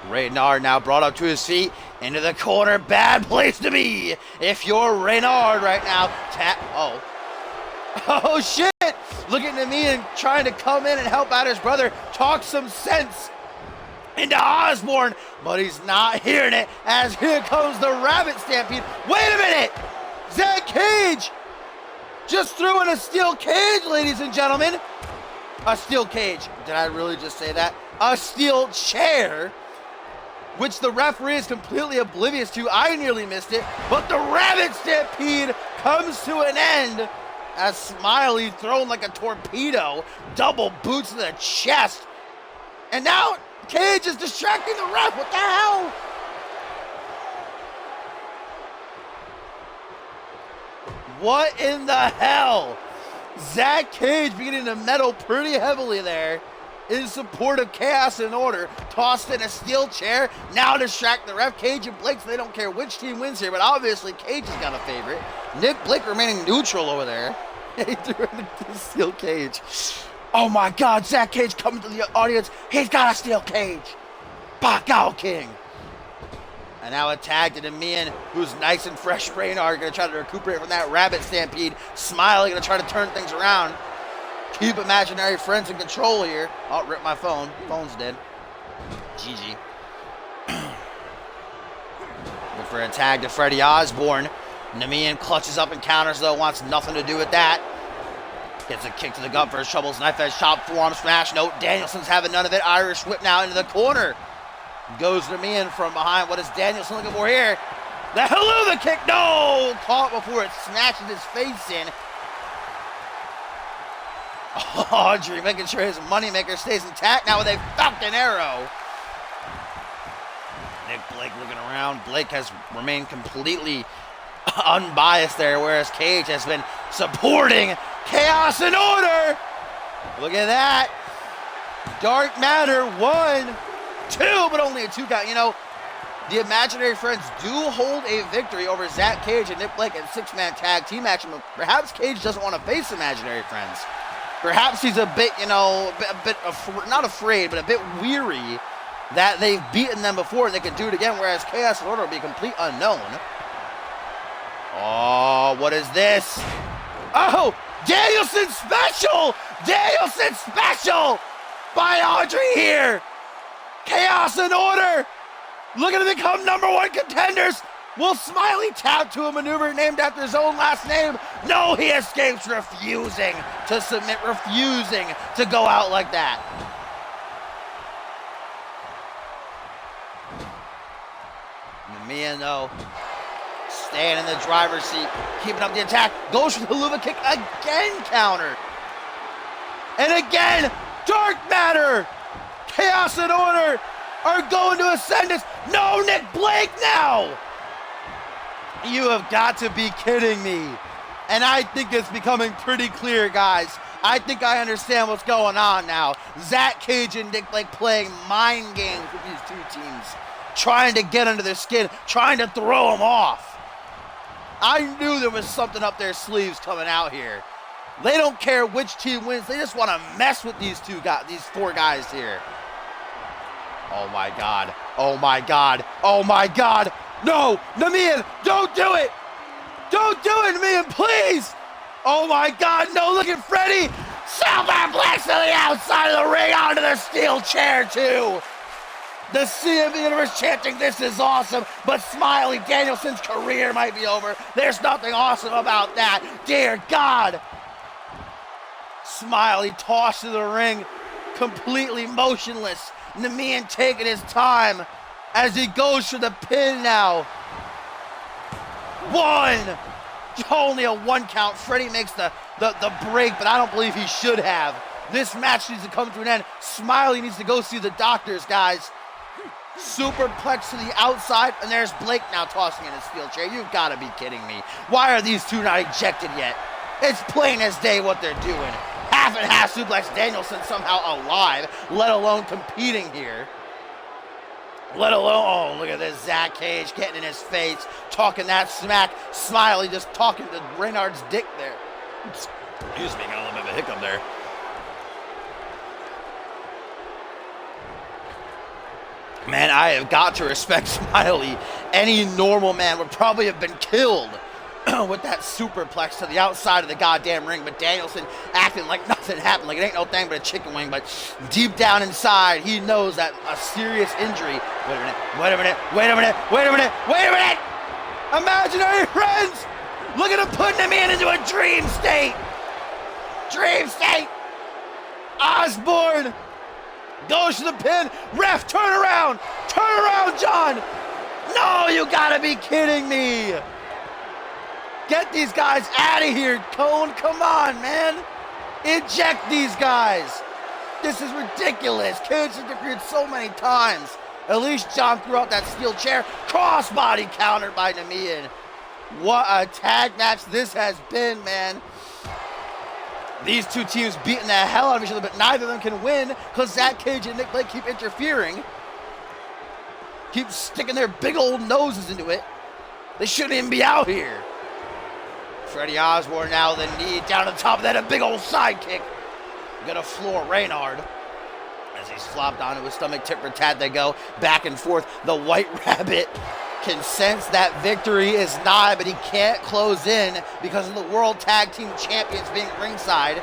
Reynard now brought up to his feet. Into the corner. Bad place to be if you're Reynard right now. Oh, shit. Looking at me and trying to come in and help out his brother. Talk some sense into Osborne. But he's not hearing it as here comes the Rabbit Stampede. Wait a minute. Zach Cage just threw in a steel cage, ladies and gentlemen. A steel cage. Did I really just say that? A steel chair, which the referee is completely oblivious to. I nearly missed it. But the Rabbit Stampede comes to an end as Smiley thrown like a torpedo. Double boots to the chest. And now Cage is distracting the ref. What the hell? What in the hell? Zach Cage beginning to meddle pretty heavily there in support of Chaos and Order. Tossed in a steel chair. Now distract the ref. Cage and Blake, so they don't care which team wins here, but obviously Cage has got a favorite. Nick Blake remaining neutral over there. He threw in the steel cage. Oh my God, Zach Cage coming to the audience. He's got a steel cage. Bakao King. And now a tag to Damian, who's nice and fresh. Reynard going to try to recuperate from that rabbit stampede. Smiley going to try to turn things around. Keep imaginary friends in control here. Oh, rip my phone. Phone's dead. GG. Look for a tag to Freddie Osborne. Damian clutches up and counters, though. Wants nothing to do with that. Gets a kick to the gut for his troubles. Knife edge chop, forearm smash. No, Danielson's having none of it. Irish whip now into the corner. Goes to me in from behind. What is Danielson looking for here? The haluva kick. No! Caught before it smashes his face in. Audrey making sure his moneymaker stays intact now with a Falcon Arrow. Nick Blake looking around. Blake has remained completely unbiased there, whereas Cage has been supporting Chaos and Order. Look at that. Dark Matter 1, 2, but only a 2 count. You know, the Imaginary Friends do hold a victory over Zach Cage and Nick Blake in 6-man tag team match. Perhaps Cage doesn't want to face Imaginary Friends. Perhaps he's a bit, you know, not afraid, but a bit weary that they've beaten them before and they can do it again, whereas Chaos and Order will be complete unknown. Oh, what is this? Oh, Danielson special! Danielson special by Audrey here! Chaos and Order looking to become #1 contenders. Will Smiley tap to a maneuver named after his own last name? No, he escapes, refusing to submit, refusing to go out like that. Damian, though, staying in the driver's seat, keeping up the attack, goes for the haluva kick, again countered. And again, Dark Matter, Chaos and Order are going to Ascendance. No, Nick Blake now! You have got to be kidding me. And I think it's becoming pretty clear, guys. I think I understand what's going on now. Zach Cage and Nick Blake playing mind games with these two teams, trying to get under their skin, trying to throw them off. I knew there was something up their sleeves coming out here. They don't care which team wins. They just want to mess with these four guys here. Oh my God. Oh my God. Oh my God. No, Damian, don't do it. Don't do it, Damian, please. Oh my God, no, look at Freddie. Silver Blitz to the outside of the ring onto the steel chair too. The CMV Universe chanting, this is awesome, but Smiley Danielson's career might be over. There's nothing awesome about that. Dear God. Smiley tossed to the ring, completely motionless. Damian taking his time as he goes for the pin now. 1. Only a 1 count. Freddie makes the break, but I don't believe he should have. This match needs to come to an end. Smiley needs to go see the doctors, guys. Superplex to the outside, and there's Blake now tossing in a steel chair. You've got to be kidding me. Why are these two not ejected yet? It's plain as day what they're doing. Half and half suplex, Danielson somehow alive, let alone competing here. Let alone, oh, look at this, Zach Cage getting in his face, talking that smack. Smiley just talking to Reynard's dick there. Excuse me, got a little bit of a hiccup there. Man, I have got to respect Smiley. Any normal man would probably have been killed with that superplex to the outside of the goddamn ring, but Danielson acting like nothing happened, like it ain't no thing but a chicken wing, but deep down inside, he knows that a serious injury. Wait a minute, wait a minute, wait a minute, wait a minute, wait a minute! Imaginary Friends! Look at him putting him into a dream state! Dream state! Osborne goes to the pin, ref, turn around, John! No, you gotta be kidding me! Get these guys out of here, Cone. Come on, man. Eject these guys. This is ridiculous. Cage interfered so many times. At least John threw out that steel chair. Crossbody countered by Damian. What a tag match this has been, man. These two teams beating the hell out of each other, but neither of them can win because Zach Cage and Nick Blake keep interfering. Keep sticking their big old noses into it. They shouldn't even be out here. Freddie Osborne now the knee down on top of that, a big old sidekick. Gonna floor Reynard. As he's flopped onto his stomach, tit for tat they go, back and forth. The White Rabbit can sense that victory is nigh, but he can't close in because of the World Tag Team Champions being ringside.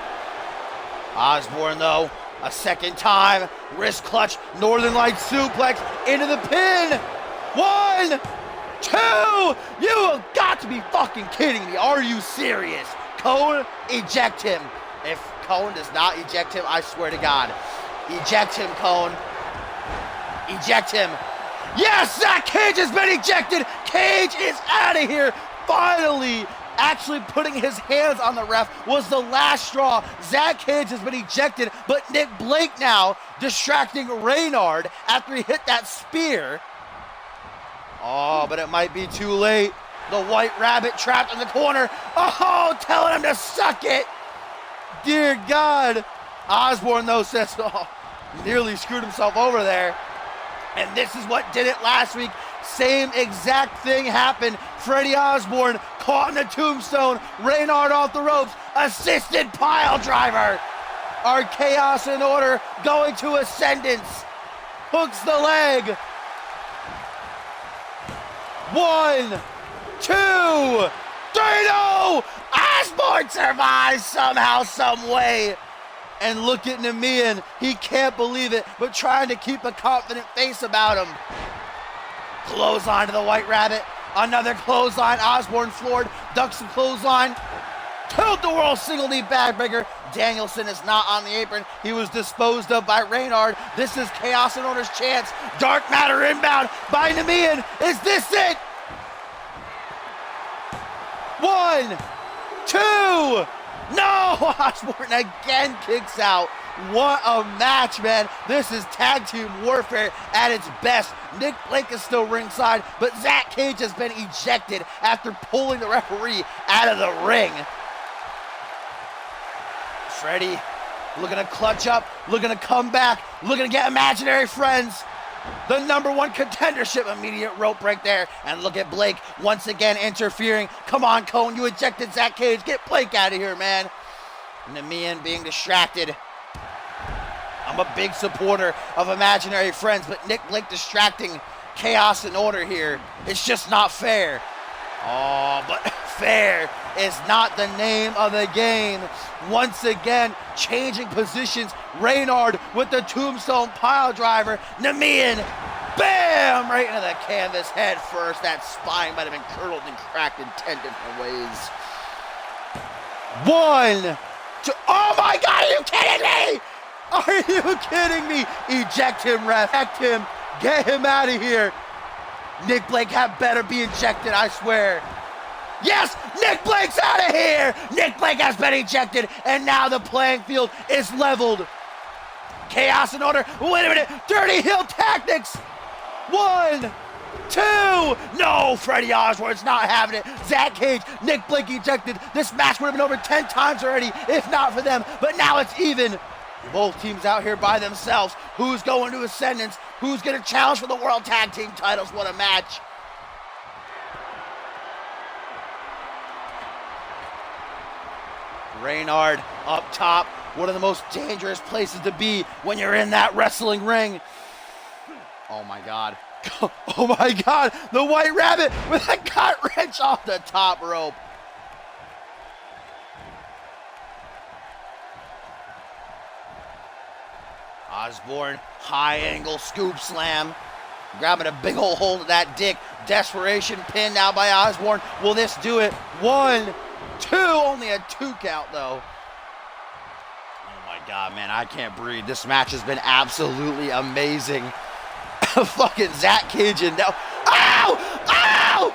Osborne, though, a second time, wrist clutch, Northern Light suplex into the pin. 1, 2, you have got to be fucking kidding me. Are you serious? Cone, eject him. If Cone does not eject him, I swear to God. Eject him, Cone. Eject him. Yes, Zach Cage has been ejected. Cage is out of here. Finally, actually putting his hands on the ref was the last straw. Zach Cage has been ejected, but Nick Blake now distracting Reynard after he hit that spear. Oh, but it might be too late. The White Rabbit trapped in the corner. Oh, telling him to suck it. Dear God. Osborne, though, says, oh, nearly screwed himself over there. And this is what did it last week. Same exact thing happened. Freddie Osborne caught in the tombstone. Reynard off the ropes. Assisted pile driver. Our Chaos in Order going to Ascendance. Hooks the leg. 1, 2, 3, no! Osborne survives somehow, some way. And look at Namian, he can't believe it, but trying to keep a confident face about him. Clothesline to the White Rabbit, another clothesline, Osborne floored, ducks the clothesline, tilt-the-world single knee backbreaker. Danielson is not on the apron, he was disposed of by Reynard. This is Chaos and Order's chance. Dark Matter inbound by Namian, is this it? 1, 2, no! Osborne again kicks out. What a match, man. This is tag team warfare at its best. Nick Blake is still ringside, but Zach Cage has been ejected after pulling the referee out of the ring. Freddie looking to clutch up, looking to come back, looking to get imaginary friends. The #1 contendership, immediate rope break there. And look at Blake once again interfering. Come on, Cone, you ejected Zach Cage. Get Blake out of here, man. Namian being distracted. I'm a big supporter of imaginary friends, but Nick Blake distracting Chaos and Order here. It's just not fair. Oh, but fair is not the name of the game. Once again, changing positions. Reynard with the tombstone pile driver. Namian, bam! Right into the canvas head first. That spine might have been curdled and cracked in 10 different ways. 1, 2, oh my God, are you kidding me? Are you kidding me? Eject him, ref. Eject him. Get him out of here. Nick Blake had better be ejected, I swear. Yes, Nick Blake's out of here. Nick Blake has been ejected, and now the playing field is leveled. Chaos and Order, wait a minute, Dirty Heel Tactics. 1, 2, no, Freddie Osborne's not having it. Zach Cage, Nick Blake ejected. This match would have been over 10 times already, if not for them, but now it's even. Both teams out here by themselves. Who's going to Ascendance? Who's going to challenge for the World Tag Team titles? What a match. Reynard up top. One of the most dangerous places to be when you're in that wrestling ring. Oh my God. Oh my God. The White Rabbit with a gut wrench off the top rope. Osborne, high angle scoop slam. Grabbing a big old hold of that dick. Desperation pin now by Osborne. Will this do it? 1, 2, only a 2 count though. Oh my God, man, I can't breathe. This match has been absolutely amazing. Fucking Zach Cage and now. Ow! Ow!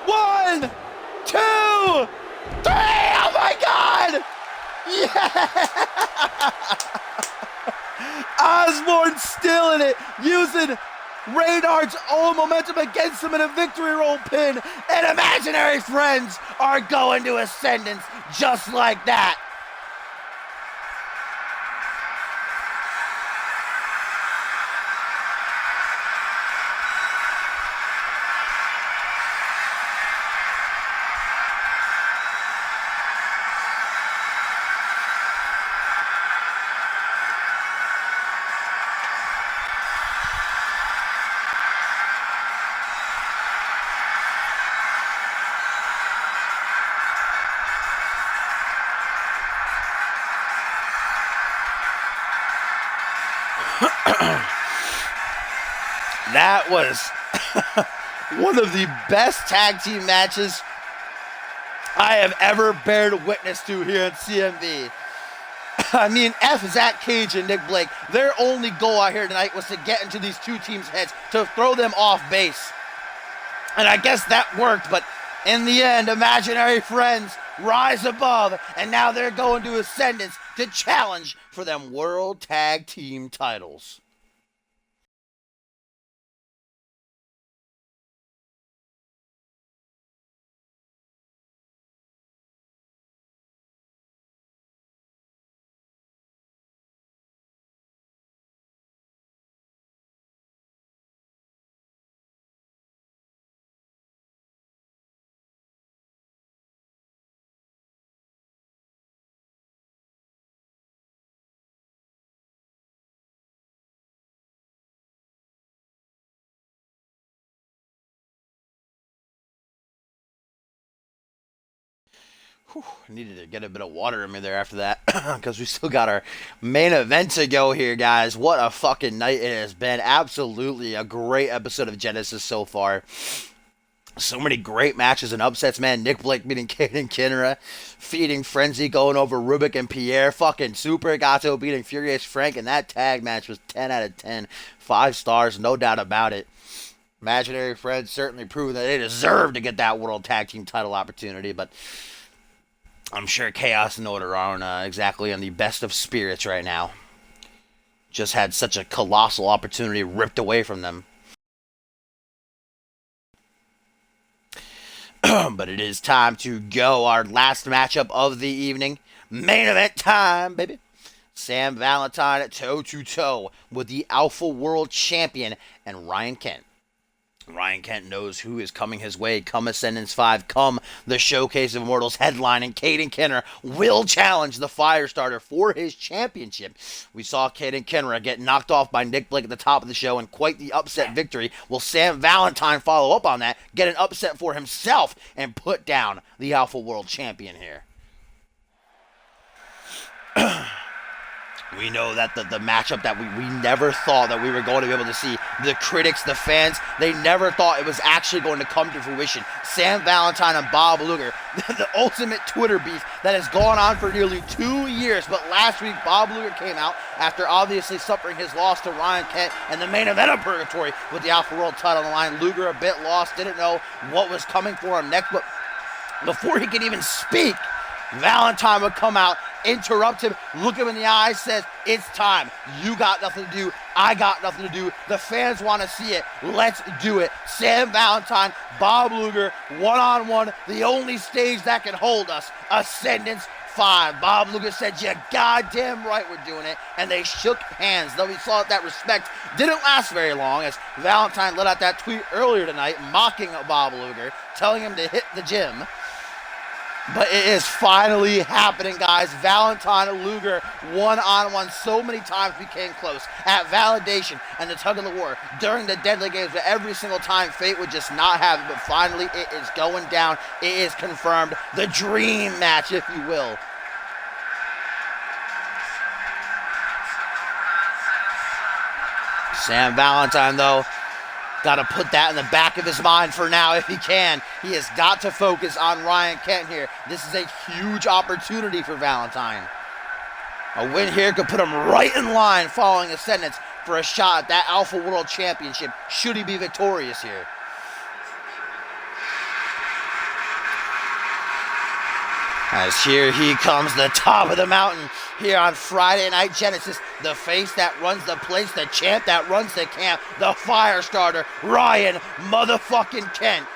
1, 2, 3! Oh my God! Yeah! Osborne still in it, using Reynard's own momentum against him in a victory roll pin, and imaginary friends are going to ascendance just like that. That was one of the best tag team matches I have ever bared witness to here at CMV. I mean, F Zach Cage and Nick Blake, their only goal out here tonight was to get into these two teams' heads, to throw them off base. And I guess that worked, but in the end, imaginary friends rise above, and now they're going to ascendance to challenge for them World Tag Team titles. Whew, needed to get a bit of water in me there after that because we still got our main event to go here, guys. What a fucking night it has been. Absolutely a great episode of Genesis so far. So many great matches and upsets, man. Nick Blake beating Caden Kinra, feeding Frenzy, going over Rubik and Pierre. Fucking Super Gato beating Furious Frank, and that tag match was 10 out of 10. 5 stars, no doubt about it. Imaginary Friends certainly proved that they deserve to get that World Tag Team title opportunity, but I'm sure Chaos and Order aren't exactly in the best of spirits right now. Just had such a colossal opportunity ripped away from them. But it is time to go. Our last matchup of the evening. Main event time, baby. Sam Valentine toe-to-toe with the Alpha World Champion and Ryan Kent. Ryan Kent knows who is coming his way. Come Ascendance 5, come the Showcase of Immortals headline, and Caden Kenner will challenge the Firestarter for his championship. We saw Caden Kenner get knocked off by Nick Blake at the top of the show in quite the upset victory. Will Sam Valentine follow up on that, get an upset for himself, and put down the Alpha World Champion here? We know that the matchup that we never thought that we were going to be able to see. The critics, the fans, they never thought it was actually going to come to fruition. Sam Valentine and Bob Luger, the ultimate Twitter beef that has gone on for nearly 2 years. But last week, Bob Luger came out after obviously suffering his loss to Ryan Kent in the main event of Purgatory with the Alpha World title on the line. Luger a bit lost, didn't know what was coming for him next, but before he could even speak, Valentine would come out, interrupt him, look him in the eyes, says, "It's time. You got nothing to do. I got nothing to do. The fans want to see it. Let's do it." Sam Valentine, Bob Luger, one-on-one, the only stage that can hold us. Ascendance 5. Bob Luger said, "You goddamn right we're doing it." And they shook hands. Though we saw that respect didn't last very long, as Valentine let out that tweet earlier tonight mocking Bob Luger, telling him to hit the gym. But it is finally happening, guys. Valentine and Luger one-on-one. So many times we came close at Validation and the Tug of the War during the Deadly Games, but every single time fate would just not have it. But finally it is going down. It is confirmed. The dream match, if you will. Sam Valentine, though, got to put that in the back of his mind for now if he can. He has got to focus on Ryan Kent here. This is a huge opportunity for Valentine. A win here could put him right in line following Ascendance for a shot at that Alpha World Championship, should he be victorious here. As here he comes, the top of the mountain, here on Friday Night Genesis. The face that runs the place, the champ that runs the camp, the fire starter, Ryan motherfucking Kent.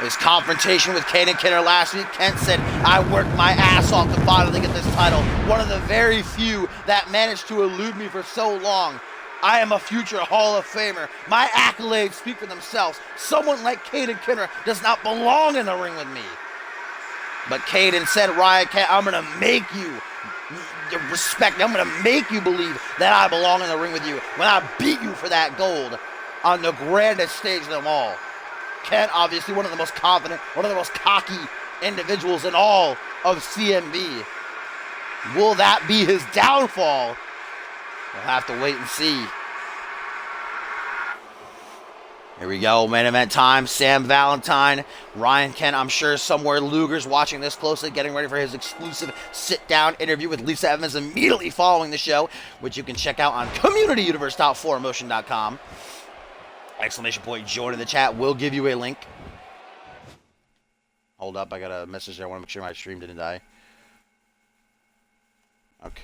His confrontation with Caden Kidder last week, Kent said, I worked my ass off to finally get this title. One of the very few that managed to elude me for so long. I am a future Hall of Famer. My accolades speak for themselves. Someone like Caden Kidder does not belong in the ring with me. But Caden said, Ryan Kent, I'm going to make you respect me. I'm going to make you believe that I belong in the ring with you when I beat you for that gold on the grandest stage of them all. Kent, obviously one of the most confident, one of the most cocky individuals in all of CMV. Will that be his downfall? We'll have to wait and see. Here we go, main event time. Sam Valentine, Ryan Kent. I'm sure somewhere Luger's watching this closely, getting ready for his exclusive sit-down interview with Lisa Evans immediately following the show, which you can check out on communityuniverse.4motion.com. Exclamation point, join in the chat. We'll give you a link. Hold up, I got a message there. I want to make sure my stream didn't die. Okay.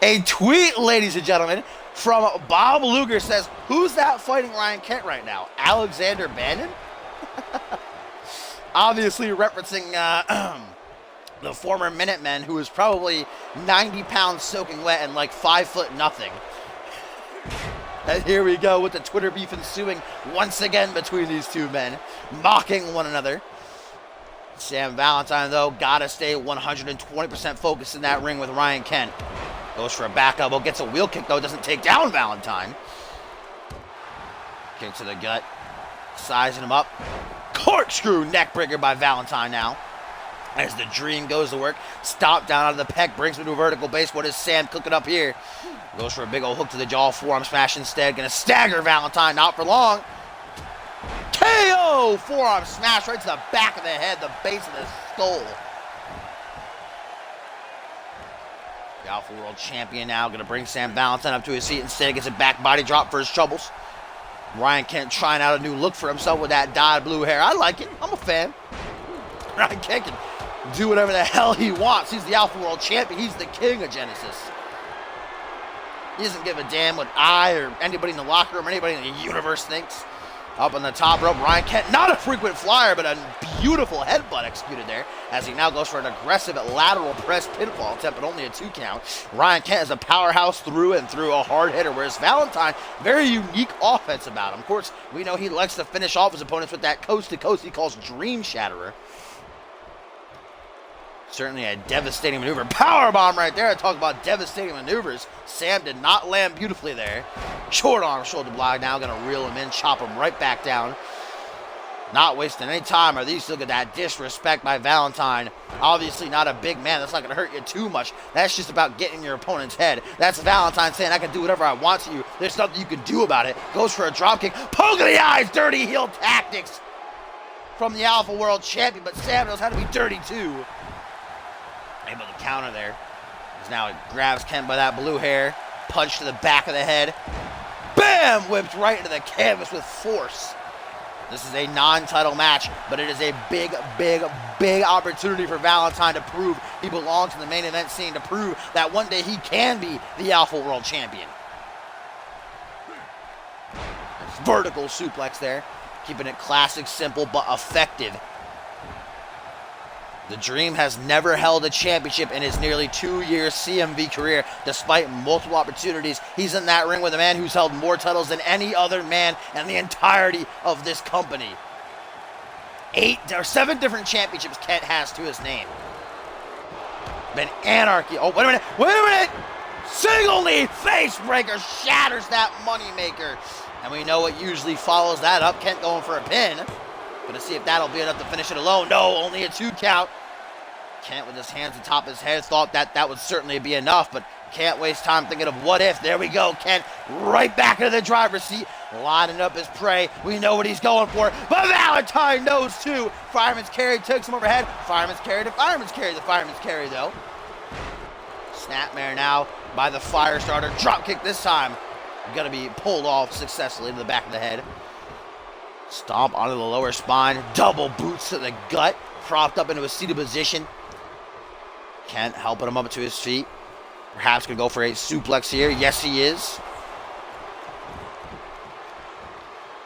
A tweet, ladies and gentlemen, from Bob Luger says, who's that fighting Ryan Kent right now? Alexander Bannon? Obviously referencing the former Minutemen, who is probably 90 pounds soaking wet and like 5 foot nothing. And here we go with the Twitter beef ensuing once again between these two men, mocking one another. Sam Valentine, though, gotta stay 120% focused in that ring with Ryan Kent. Goes for a back elbow, gets a wheel kick, though, doesn't take down Valentine. Kick to the gut, sizing him up. Corkscrew neckbreaker by Valentine now. As the Dream goes to work, stop down out of the pec, brings him to a vertical base. What is Sam cooking up here? Goes for a big old hook to the jaw, forearm smash instead. Gonna stagger Valentine, not for long. KO! Forearm smash right to the back of the head, the base of the skull. The Alpha World Champion now gonna bring Sam Valentine up to his feet. Instead, gets a back body drop for his troubles. Ryan Kent trying out a new look for himself with that dyed blue hair. I like it. I'm a fan. Ryan Kent can do whatever the hell he wants. He's the Alpha World Champion. He's the king of Genesis. He doesn't give a damn what I or anybody in the locker room or anybody in the universe thinks. Up on the top rope, Ryan Kent, not a frequent flyer, but a beautiful headbutt executed there as he now goes for an aggressive lateral press pinfall attempt, but only a 2 count. Ryan Kent is a powerhouse through and through, a hard hitter, whereas Valentine, very unique offense about him. Of course, we know he likes to finish off his opponents with that coast-to-coast he calls Dream Shatterer. Certainly a devastating maneuver. Powerbomb right there. I talk about devastating maneuvers. Sam did not land beautifully there. Short arm shoulder block now. Going to reel him in, chop him right back down. Not wasting any time. Or these look at that disrespect by Valentine. Obviously not a big man. That's not going to hurt you too much. That's just about getting your opponent's head. That's Valentine saying, I can do whatever I want to you. There's nothing you can do about it. Goes for a dropkick. Poke in the eyes. Dirty heel tactics from the Alpha World Champion. But Sam knows how to be dirty too. Able to counter there. As now it grabs Kent by that blue hair. Punch to the back of the head. Bam! Whipped right into the canvas with force. This is a non-title match, but it is a big, big, big opportunity for Valentine to prove he belongs in the main event scene, to prove that one day he can be the Alpha World Champion. Vertical suplex there. Keeping it classic, simple, but effective. The Dream has never held a championship in his nearly 2-year CMV career. Despite multiple opportunities, he's in that ring with a man who's held more titles than any other man in the entirety of this company. 7 different championships Kent has to his name. Been anarchy. Oh, wait a minute. Single knee face breaker shatters that moneymaker. And we know what usually follows that up. Kent going for a pin. Gonna see if that'll be enough to finish it alone. No, only a 2 count. Kent with his hands on top of his head thought that would certainly be enough, but can't waste time thinking of what if. There we go. Kent right back into the driver's seat, lining up his prey. We know what he's going for, but Valentine knows too. Fireman's carry takes him overhead. Fireman's carry to fireman's carry. The fireman's carry though. Snapmare now by the fire starter. Drop kick this time. Gonna be pulled off successfully to the back of the head. Stomp onto the lower spine. Double boots to the gut. Propped up into a seated position. Kent helping him up to his feet. Perhaps going to go for a suplex here. Yes, he is.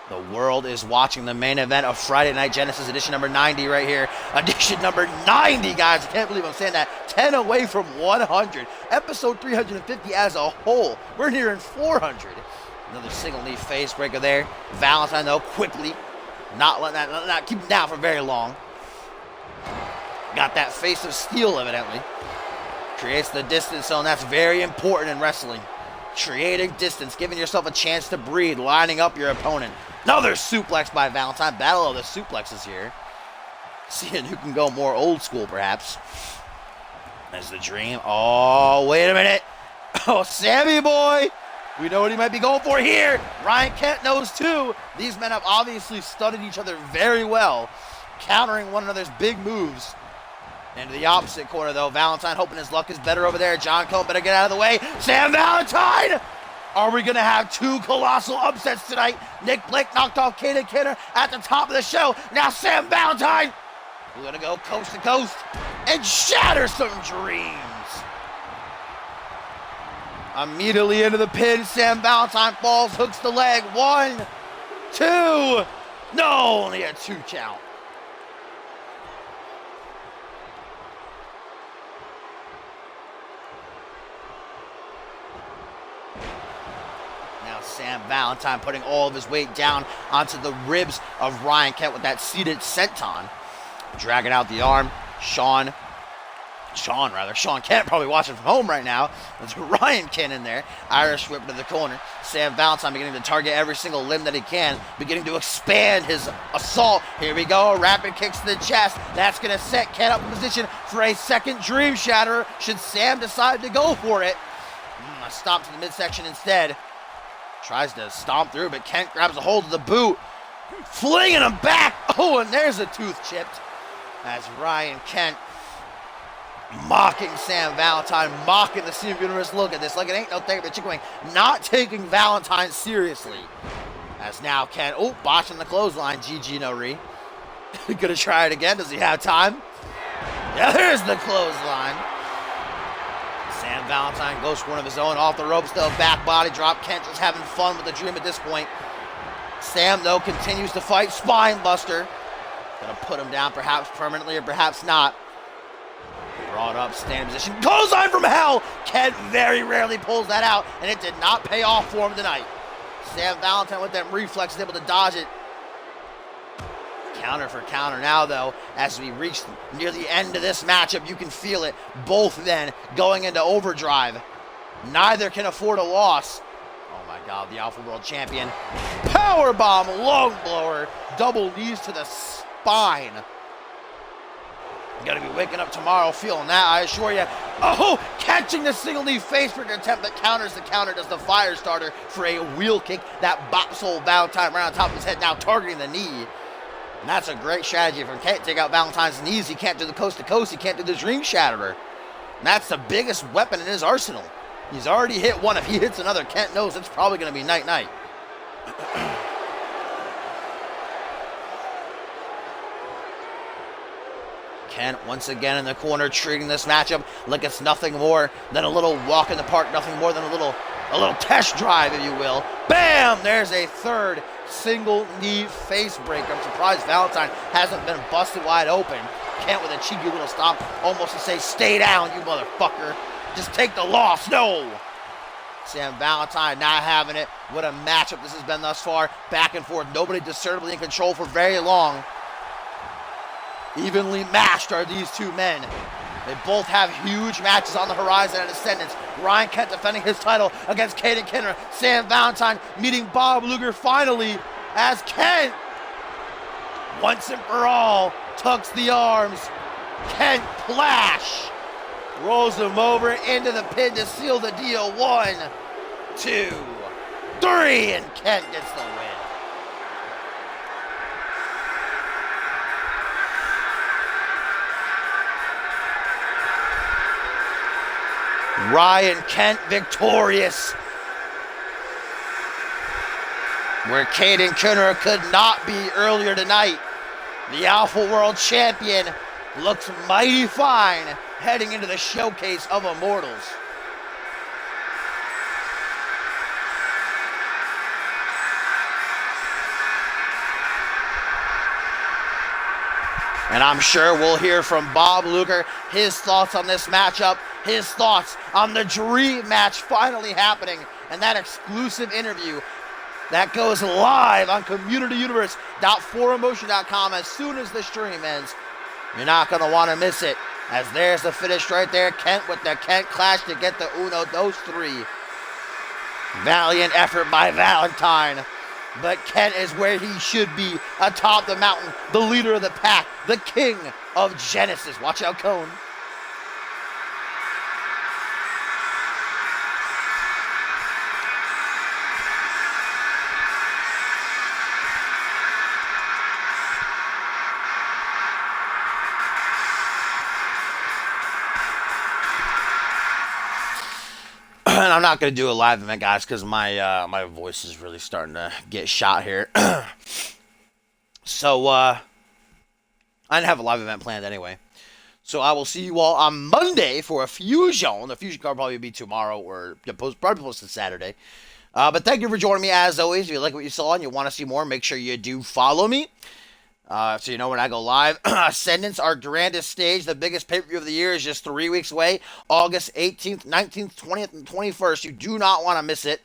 The world is watching the main event of Friday Night Genesis edition number 90 right here. Edition number 90, guys. I can't believe I'm saying that. 10 away from 100. Episode 350 as a whole. We're nearing 400. Another single knee face breaker there. Valentine, though, quickly. Not letting that keep him down for very long. Got that face of steel, evidently. Creates the distance zone. That's very important in wrestling. Creating distance, giving yourself a chance to breathe, lining up your opponent. Another suplex by Valentine. Battle of the suplexes here. Seeing who can go more old school, perhaps. There's the dream. Oh, wait a minute. Oh, Sammy boy. We know what he might be going for here. Ryan Kent knows too. These men have obviously studied each other very well, countering one another's big moves. Into the opposite corner, though. Valentine hoping his luck is better over there. John Cone better get out of the way. Sam Valentine! Are we going to have two colossal upsets tonight? Nick Blake knocked off Kaden Kidder at the top of the show. Now Sam Valentine. We're going to go coast to coast and shatter some dreams. Immediately into the pin. Sam Valentine falls, hooks the leg. 1, 2. No, only a 2 count. Sam Valentine putting all of his weight down onto the ribs of Ryan Kent with that seated senton. Dragging out the arm. Sean Kent probably watching from home right now. There's Ryan Kent in there. Irish whip to the corner. Sam Valentine beginning to target every single limb that he can. Beginning to expand his assault. Here we go. Rapid kicks to the chest. That's going to set Kent up in position for a second dream shatterer. Should Sam decide to go for it? A stomp to the midsection instead. Tries to stomp through, but Kent grabs a hold of the boot. Flinging him back. Oh, and there's a tooth chipped. As Ryan Kent mocking Sam Valentine, mocking the CMV Universe. Look at this. Like it ain't no thing but chicken wing. Not taking Valentine seriously. As now Kent, botching the clothesline. GG no re. Gonna try it again. Does he have time? Yeah, there's the clothesline. Sam Valentine goes for one of his own off the ropes, though. Back body drop. Kent just having fun with the dream at this point. Sam, though, continues to fight. Spine buster. Gonna put him down perhaps permanently or perhaps not. Brought up, standing position. Clothesline from hell! Kent very rarely pulls that out, and it did not pay off for him tonight. Sam Valentine with them reflexes able to dodge it. Counter for counter now, though, as we reach near the end of this matchup. You can feel it. Both then going into overdrive. Neither can afford a loss. Oh my God, the Alpha World Champion. Powerbomb, long blower, double knees to the spine. You gotta be waking up tomorrow feeling that, I assure you. Oh, catching the single knee face breaker attempt that counters the counter, does the fire starter for a wheel kick that bops old Valentine right on top of his head, now targeting the knee. And that's a great strategy. If he can't take out Valentine's knees, he can't do the coast to coast, he can't do the dream shatterer. And that's the biggest weapon in his arsenal. He's already hit one. If he hits another, Kent knows it's probably going to be night-night. Kent once again in the corner, treating this matchup like it's nothing more than a little walk in the park, nothing more than a little test drive, if you will. Bam! There's a third single knee face breaker. I'm surprised Valentine hasn't been busted wide open. Kent with a cheeky little stomp, almost to say, stay down, you motherfucker. Just take the loss. No! Sam Valentine not having it. What a matchup this has been thus far. Back and forth. Nobody discernibly in control for very long. Evenly matched are these two men. They both have huge matches on the horizon at Ascendance. Ryan Kent defending his title against Kaden Kidder. Sam Valentine meeting Bob Luger finally as Kent, once and for all, tucks the arms. Kent Plash rolls him over into the pin to seal the deal. 1, 2, 3, and Kent gets the win. Ryan Kent victorious. where Caden Kunner could not be earlier tonight. The Alpha World Champion looks mighty fine heading into the Showcase of Immortals. And I'm sure we'll hear from Bob Luger, his thoughts on this matchup, his thoughts on the dream match finally happening, and that exclusive interview that goes live on communityuniverse.4emotion.com as soon as the stream ends. You're not going to want to miss it, as there's the finish right there. Kent with the Kent Clash to get the Uno dos three. Valiant effort by Valentine. But Kent is where he should be, atop the mountain, the leader of the pack, the king of Genesis. Watch out, Cone. And I'm not going to do a live event, guys, because my voice is really starting to get shot here. So, I didn't have a live event planned anyway. So I will see you all on Monday for a Fusion. The Fusion card will probably be tomorrow or probably posted Saturday. But thank you for joining me as always. If you like what you saw and you want to see more, make sure you do follow me. So you know when I go live. Ascendance, our grandest stage, the biggest pay-per-view of the year, is just 3 weeks away. August 18th, 19th, 20th, and 21st. You do not want to miss it.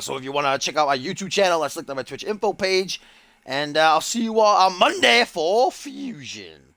So if you want to check out my YouTube channel, let's look at my Twitch info page. And I'll see you all on Monday for Fusion.